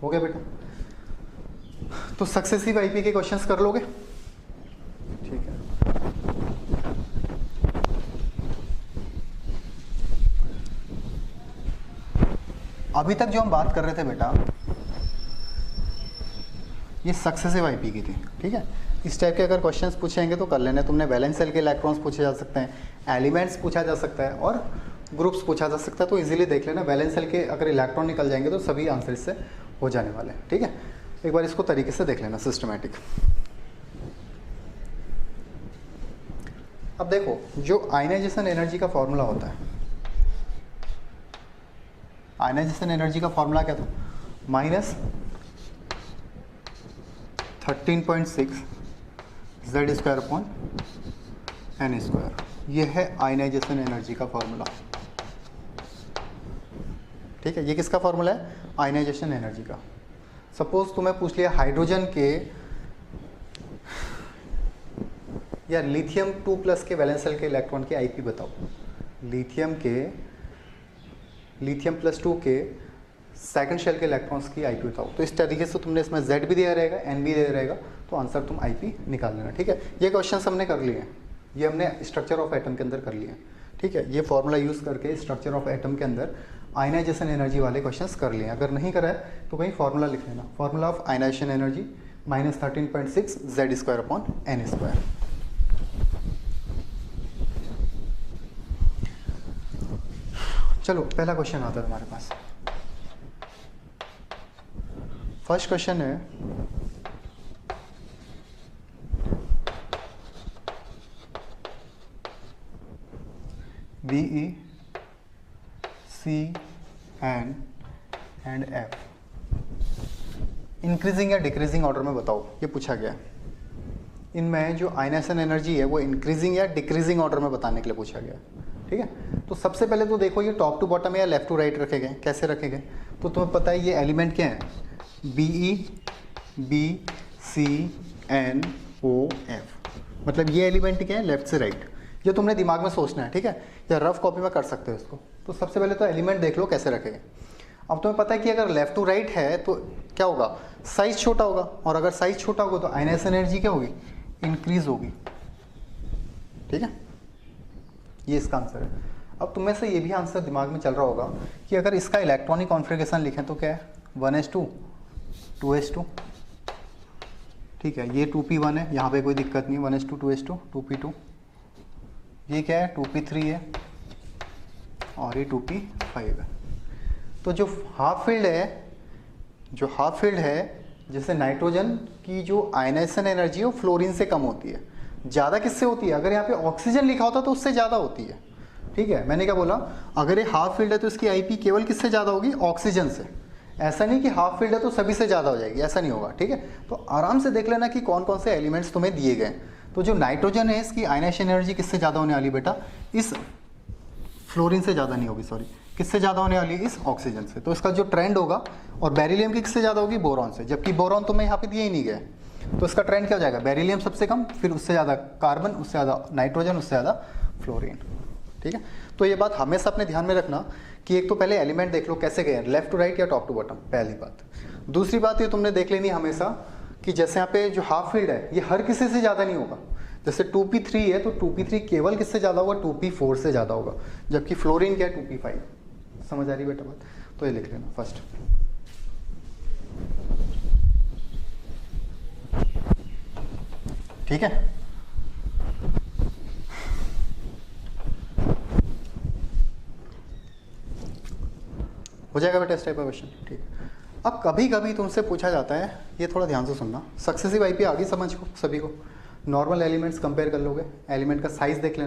हो गया बेटा। तो सक्सेसिव आईपी के क्वेश्चंस कर लोगे, ठीक है। अभी तक जो हम बात कर रहे थे बेटा, ये सक्सेसिव आईपी की थी, ठीक है। इस टाइप के अगर क्वेश्चंस पूछेंगे तो कर लेने। तुमने वैलेंस सेल के इलेक्ट्रॉन्स पूछे जा सकते हैं, एलिमेंट्स पूछा जा सकता है और ग्रुप्स पूछा जा सकता है। तो इजीली देख लेना, वैलेंस सेल के अगर इलेक्ट्रॉन निकल जाएंगे तो सभी आंसर इससे हो जाने वाले हैं, ठीक है। एक बार इसको तरीके से देख लेना, सिस्टमैटिक। अब देखो, जो आयनाइजेशन एनर्जी का फॉर्मूला होता है, आयनाइजेशन एनर्जी का फॉर्मूला क्या था, -13.6 Z²/n²। ये है आयनाइजेशन एनर्जी का फॉर्मूला, ठीक है। ये किसका फॉर्मूला है, आयनाइजेशन एनर्जी का। सपोज तुम्हें पूछ लिया हाइड्रोजन के या लिथियम 2+ के वैलेंस सेल के इलेक्ट्रॉन के आईपी बताओ। लिथियम +2 के सेकंड शेल के इलेक्ट्रॉन्स की आईपी बताओ। तो इस तरीके से तुमने इसमें जेड भी दिया रहेगा, एन भी दिया रहेगा, तो आंसर तुम आईपी निकाल लेना। ठीक है, ये क्वेश्चन हमने कर लिए हैं, ये हमने स्ट्रक्चर ऑफ एटम के अंदर कर लिए हैं। ठीक है, ये फॉर्मूला यूज़ करके स्ट्रक्चर ऑफ एटम के अंदर आयनाइजेशन एनर्जी वाले क्वेश्चंस कर लिए। अगर नहीं करा है तो कहीं फॉर्मूला लिख लेना, formula of ionization energy -13.6 Z²/n²। चलो पहला क्वेश्चन आता है हमारे पास। फर्स्ट क्वेश्चन है BE, C, N and F increasing या डिक्रीजिंग ऑर्डर में बताओ, ये पूछा गया है। इनमें जो आयनाइजेशन एनर्जी है वो इंक्रीजिंग या डिक्रीजिंग ऑर्डर में बताने के लिए पूछा गया है। ठीक है, तो सबसे पहले तो देखो ये टॉप टू बॉटम या लेफ्ट टू राइट रखे गए, कैसे रखे गए, तो तुम्हें पता है ये एलिमेंट क्या है, BE, B, C, N, O, F, मतलब ये एलिमेंट क्या है, लेफ्ट से राइट। ये तुमने दिमाग में सोचना है, ठीक है, या रफ कॉपी में कर सकते हो इसको। तो सबसे पहले तो एलिमेंट देख लो कैसे रखेंगे। अब तुम्हें पता है कि अगर लेफ्ट टू राइट है तो क्या होगा, साइज छोटा होगा, और अगर साइज छोटा होगा तो आयनाइजेशन एनर्जी क्या होगी, इंक्रीज होगी। ठीक है, ये इसका आंसर है। अब तुम्हें से ये भी आंसर दिमाग में चल रहा होगा कि अगर इसका इलेक्ट्रॉनिक कॉन्फ़िगरेशन लिखें तो क्या है, 1s2 2s2। ठीक है, ये 2p1 है, यहाँ पे कोई दिक्कत नहीं, 1s2 2s2 2p2। ये क्या है, 2p3 है, और ये 2p5 है। तो जो हाफ फील्ड है, जैसे नाइट्रोजन की जो आयनाइजेशन एनर्जी है वो फ्लोरीन से कम होती है। ज़्यादा किससे होती है, अगर यहाँ पे ऑक्सीजन लिखा होता तो उससे ज़्यादा होती है। ठीक है, मैंने क्या बोला, अगर ये हाफ फील्ड है तो इसकी आईपी केवल किससे ज़्यादा होगी, ऑक्सीजन से। ऐसा नहीं कि हाफ फील्ड है तो सभी से ज़्यादा हो जाएगी, ऐसा नहीं होगा। ठीक है, तो आराम से देख लेना कि कौन कौन से एलिमेंट्स तुम्हें दिए गए। तो जो नाइट्रोजन है इसकी आयनाइजेशन एनर्जी किससे ज़्यादा होने वाली बेटा, इस फ्लोरीन से ज़्यादा नहीं होगी, सॉरी, किससे ज़्यादा होने वाली है, इस ऑक्सीजन से। तो इसका जो ट्रेंड होगा, और बेरिलियम की किससे ज़्यादा होगी, बोरॉन से, जबकि बोरॉन तुम्हें यहाँ पे दिए ही नहीं गए। तो इसका ट्रेंड क्या हो जाएगा, बेरिलियम सबसे कम, फिर उससे ज़्यादा कार्बन, उससे ज़्यादा नाइट्रोजन, उससे ज़्यादा फ्लोरीन। ठीक है, तो ये बात हमेशा अपने ध्यान में रखना कि एक तो पहले एलिमेंट देख लो कैसे गए, लेफ्ट टू राइट या टॉप टू बॉटम, पहली बात। दूसरी बात ये तुमने देख लेनी हमेशा कि जैसे यहाँ पे जो हाफ फील्ड है ये हर किसी से ज़्यादा नहीं होगा। जैसे 2p3 है तो 2p3 केवल किससे ज़्यादा होगा, 2p4 से ज़्यादा होगा, जबकि फ्लोरीन क्या है, 2p5। समझ आ रही बेटा बात, तो ये लिख लेना फर्स्ट। ठीक है, हो जाएगा बेटा इस टाइप का क्वेश्चन। ठीक, अब कभी कभी तुमसे पूछा जाता है, ये थोड़ा ध्यान से सुनना, सक्सेसिव आईपी आ गई समझ को सभी को। नॉर्मल एलिमेंट्स कंपेयर कर लोगे, एलिमेंट का साइज देख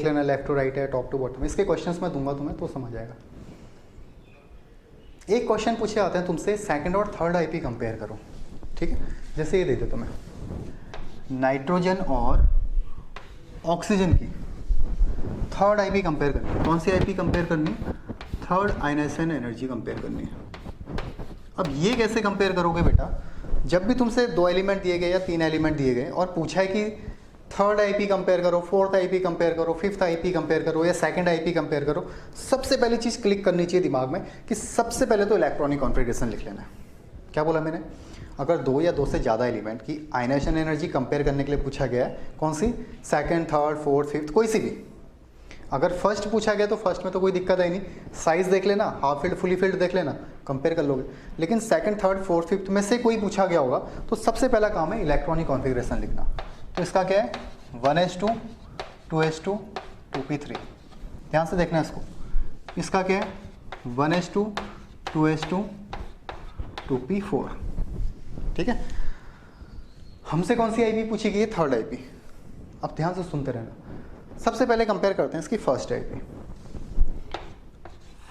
लेना लेफ्ट टू राइट है, टॉप टू बॉटम। इसके क्वेश्चंस मैं दूंगा तुम्हें तो समझ आएगा। एक क्वेश्चन पूछे आते हैं तुमसे, सेकंड और थर्ड आईपी कंपेयर करो। ठीक है, जैसे ये दे दो तुम्हें, नाइट्रोजन और ऑक्सीजन की थर्ड आईपी कंपेयर करनी। कौन सी आईपी कंपेयर करनी, थर्ड आयनाइजेशन एनर्जी कंपेयर करनी है। अब ये कैसे कंपेयर करोगे बेटा, जब भी तुमसे 2 एलिमेंट दिए गए या 3 एलिमेंट दिए गए और पूछा है कि थर्ड आईपी कंपेयर करो, फोर्थ आईपी कंपेयर करो, फिफ्थ आईपी कंपेयर करो या सेकंड आईपी कंपेयर करो, सबसे पहली चीज़ क्लिक करनी चाहिए दिमाग में कि सबसे पहले तो इलेक्ट्रॉनिक कॉन्फ़िगरेशन लिख लेना है। क्या बोला मैंने, अगर 2 या 2 से ज़्यादा एलिमेंट की आयनाइजेशन एनर्जी कंपेयर करने के लिए पूछा गया है, कौन सी, सेकंड, थर्ड, फोर्थ, फिफ्थ, कोई सी भी। अगर फर्स्ट पूछा गया तो फर्स्ट में तो कोई दिक्कत है नहीं, साइज देख लेना, हाफ फील्ड फुली फील्ड देख लेना, कंपेयर कर लोगे। लेकिन सेकंड, थर्ड, फोर्थ, फिफ्थ में से कोई पूछा गया होगा तो सबसे पहला काम है इलेक्ट्रॉनिक कॉन्फ़िगरेशन लिखना। तो इसका क्या है, 1s2 2s2 2p3। ध्यान से देखना इसको, इसका क्या है, 1s2 2s2 2p4। ठीक है, हमसे कौन सी आईपी पूछी गई है, थर्ड आईपी। अब ध्यान से सुनते रहना। सबसे पहले कंपेयर करते हैं इसकी first IP,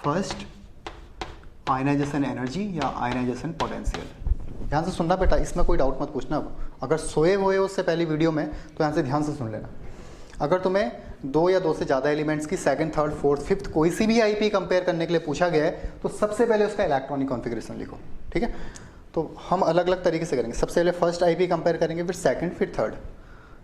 first ionization energy या आयनाइजेशन पोटेंशियल। ध्यान से सुनना बेटा, इसमें कोई डाउट मत पूछना। अगर सोए हुए उससे पहली वीडियो में तो यहाँ से ध्यान से सुन लेना। अगर तुम्हें 2 या 2 से ज़्यादा एलिमेंट्स की सेकंड, थर्ड, फोर्थ, फिफ्थ कोई सी भी आईपी कंपेयर करने के लिए पूछा गया है तो सबसे पहले उसका इलेक्ट्रॉनिक कॉन्फ़िगरेशन लिखो। ठीक है, तो हम अलग अलग तरीके से करेंगे। सबसे पहले फर्स्ट आईपी कंपेयर करेंगे, फिर सेकंड, फिर थर्ड।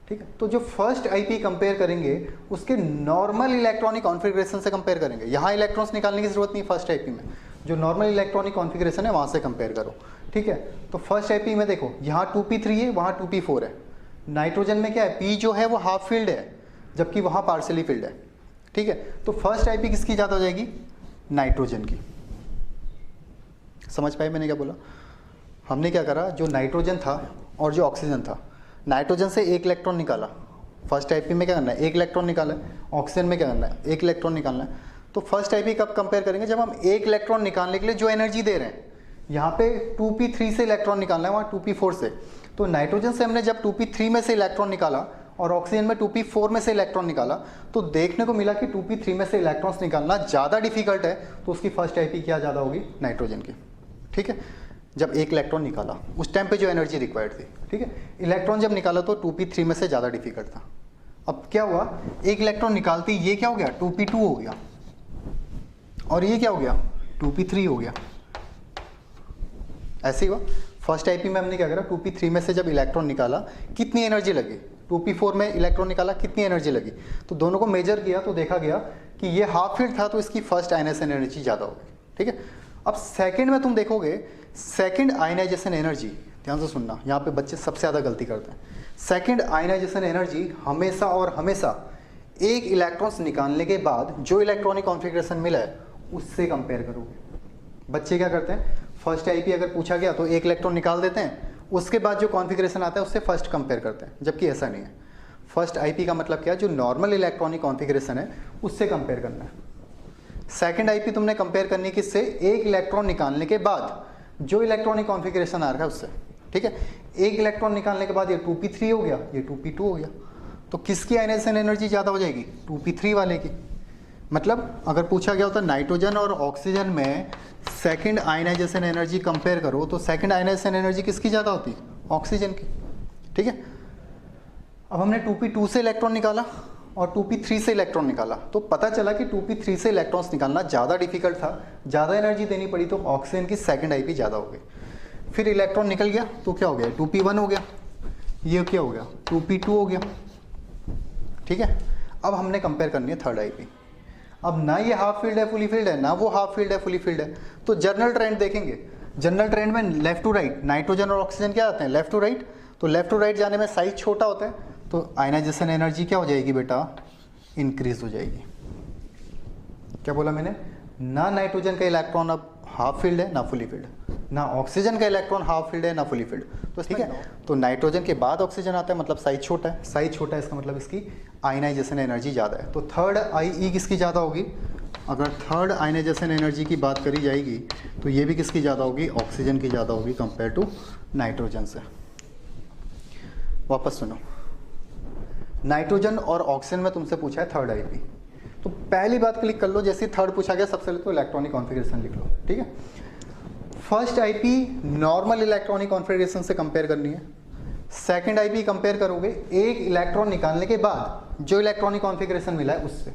ठीक है, तो जो फर्स्ट आईपी कंपेयर करेंगे उसके नॉर्मल इलेक्ट्रॉनिक कॉन्फ़िगरेशन से कंपेयर करेंगे। यहाँ इलेक्ट्रॉन्स निकालने की जरूरत नहीं फर्स्ट आईपी में, जो नॉर्मल इलेक्ट्रॉनिक कॉन्फ़िगरेशन है वहाँ से कंपेयर करो, ठीक है। तो फर्स्ट Ip में देखो यहाँ 2p3 है, वहाँ 2p4 है। नाइट्रोजन में क्या है, p जो है वो हाफ फील्ड है जबकि वहाँ पार्शियली फील्ड है, ठीक है। तो फर्स्ट Ip किसकी ज़्यादा हो जाएगी, नाइट्रोजन की। समझ पाए मैंने क्या बोला? हमने क्या करा, जो नाइट्रोजन था और जो ऑक्सीजन था, नाइट्रोजन से एक इलेक्ट्रॉन निकाला, फर्स्ट Ip में क्या करना है, एक इलेक्ट्रॉन निकाला है। ऑक्सीजन में क्या करना है, एक इलेक्ट्रॉन निकालना है। तो फर्स्ट Ip कब कंपेयर करेंगे, जब हम एक इलेक्ट्रॉन निकालने के लिए जो एनर्जी दे रहे हैं, यहाँ पे 2p3 से इलेक्ट्रॉन निकालना है, वहाँ 2p4 से। तो नाइट्रोजन से हमने जब 2p3 में से इलेक्ट्रॉन निकाला और ऑक्सीजन में 2p4 में से इलेक्ट्रॉन निकाला, तो देखने को मिला कि 2p3 में से इलेक्ट्रॉन्स निकालना ज़्यादा डिफिकल्ट है, तो उसकी फर्स्ट Ip क्या ज़्यादा होगी, नाइट्रोजन की, ठीक है। जब एक इलेक्ट्रॉन निकाला उस टाइम पे जो एनर्जी रिक्वायर्ड थी, ठीक है। इलेक्ट्रॉन जब निकाला तो 2p3 में से ज़्यादा डिफिकल्ट था। अब क्या हुआ, एक इलेक्ट्रॉन निकालते ही ये क्या हो गया, 2p2 हो गया, और ये क्या हो गया, 2p3 हो गया। ऐसे ही हुआ फर्स्ट Ip में हमने क्या करा, 2p3 में से जब इलेक्ट्रॉन निकाला कितनी एनर्जी लगी, 2p4 में इलेक्ट्रॉन निकाला कितनी एनर्जी लगी, तो दोनों को मेजर किया तो देखा गया कि ये हाफ फील्ड था तो इसकी फर्स्ट आयनाइजेशन एनर्जी ज़्यादा होगी, ठीक है। अब सेकंड में तुम देखोगे, सेकंड आयनाइजेशन एनर्जी, ध्यान से सुनना, यहाँ पे बच्चे सबसे ज़्यादा गलती करते हैं। सेकंड आयनाइजेशन एनर्जी हमेशा और हमेशा एक इलेक्ट्रॉन्स निकालने के बाद जो इलेक्ट्रॉनिक कॉन्फ़िगरेशन मिला है उससे कंपेयर करोगे। बच्चे क्या करते हैं, फर्स्ट Ip अगर पूछा गया तो एक इलेक्ट्रॉन निकाल देते हैं, उसके बाद जो कॉन्फ़िगरेशन आता है उससे फर्स्ट कंपेयर करते हैं, जबकि ऐसा नहीं है। फर्स्ट Ip का मतलब क्या है, जो नॉर्मल इलेक्ट्रॉनिक कॉन्फ़िगरेशन है उससे कंपेयर करना है। सेकंड Ip तुमने कंपेयर करनी किससे, एक इलेक्ट्रॉन निकालने के बाद जो इलेक्ट्रॉनिक कॉन्फ़िगरेशन आ रहा है उससे, ठीक है। एक इलेक्ट्रॉन निकालने के बाद ये 2p3 हो गया, ये 2p2 हो गया, तो किसकी आयनाइजेशन एनर्जी ज़्यादा हो जाएगी, 2p3 वाले की। मतलब अगर पूछा गया होता नाइट्रोजन और ऑक्सीजन में सेकंड आयनाइजेशन एनर्जी कंपेयर करो, तो सेकंड आयनाइजेशन एनर्जी किसकी ज़्यादा होती, ऑक्सीजन की, ठीक है। अब हमने 2p2 से इलेक्ट्रॉन निकाला और 2p3 से इलेक्ट्रॉन निकाला, तो पता चला कि 2p3 से इलेक्ट्रॉन्स निकालना ज़्यादा डिफिकल्ट था, ज़्यादा एनर्जी देनी पड़ी, तो ऑक्सीजन की सेकंड Ip ज़्यादा हो गई। फिर इलेक्ट्रॉन निकल गया तो क्या हो गया, 2p1 हो गया, ये क्या हो गया, 2p2 हो गया, ठीक है। अब हमने कंपेयर करनी है थर्ड Ip। अब ना ये हाफ फील्ड है फुली फील्ड है, ना वो हाफ फील्ड है फुली फील्ड है, तो जनरल ट्रेंड देखेंगे। जनरल ट्रेंड में लेफ्ट टू राइट, नाइट्रोजन और ऑक्सीजन क्या आते हैं, लेफ्ट टू राइट, तो लेफ्ट टू राइट जाने में साइज छोटा होता है, तो आयनाइजेशन एनर्जी क्या हो जाएगी बेटा, इंक्रीज हो जाएगी। क्या बोला मैंने, ना नाइट्रोजन का इलेक्ट्रॉन अब हाफ फील्ड है ना फुली फील्ड, ना ऑक्सीजन का इलेक्ट्रॉन हाफ फील्ड है ना फुली फील्ड, तो ठीक है। तो नाइट्रोजन के बाद ऑक्सीजन आता है, मतलब साइज छोटा है, साइज छोटा है इसका मतलब इसकी आयनाइजेशन एनर्जी ज़्यादा है। तो थर्ड IE किसकी ज़्यादा होगी, अगर थर्ड आयनाइजेशन एनर्जी की बात करी जाएगी तो ये भी किसकी ज़्यादा होगी, ऑक्सीजन की ज़्यादा होगी कंपेयर टू नाइट्रोजन से। वापस सुनो, नाइट्रोजन और ऑक्सीजन में तुमसे पूछा है थर्ड Ip, तो पहली बात क्लिक कर लो, जैसे थर्ड पूछा गया सबसे पहले तो इलेक्ट्रॉनिक कॉन्फ़िगरेशन लिख लो, ठीक है। First Ip normal electronic configuration से कंपेयर करनी है। सेकंड Ip कंपेयर करोगे एक इलेक्ट्रॉन निकालने के बाद जो इलेक्ट्रॉनिक कॉन्फ़िगरेशन मिला है उससे।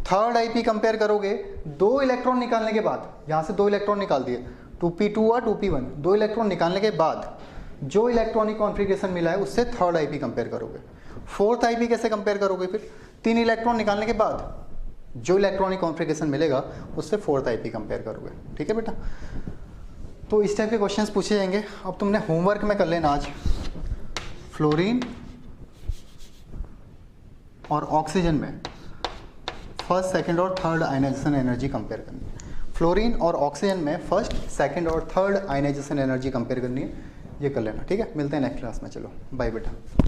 थर्ड Ip कंपेयर करोगे दो इलेक्ट्रॉन निकालने के बाद, यहाँ से दो इलेक्ट्रॉन निकाल दिए, 2p2 और 2p1, दो इलेक्ट्रॉन निकालने के बाद जो इलेक्ट्रॉनिक कॉन्फ़िगरेशन मिला है उससे थर्ड Ip कंपेयर करोगे। फोर्थ Ip कैसे कंपेयर करोगे, फिर तीन इलेक्ट्रॉन निकालने के बाद जो इलेक्ट्रॉनिक कॉन्फ़िगरेशन मिलेगा उससे फोर्थ Ip कंपेयर करोगे, ठीक है बेटा। तो इस टाइप के क्वेश्चंस पूछे जाएंगे। अब तुमने होमवर्क में कर लेना आज, फ्लोरीन और ऑक्सीजन में फर्स्ट सेकंड और थर्ड आयनाइजेशन एनर्जी कंपेयर करनी है। फ्लोरीन और ऑक्सीजन में फर्स्ट सेकंड और थर्ड आयनाइजेशन एनर्जी कंपेयर करनी है, ये कर लेना, ठीक है। मिलते हैं नेक्स्ट क्लास में, चलो बाय बेटा।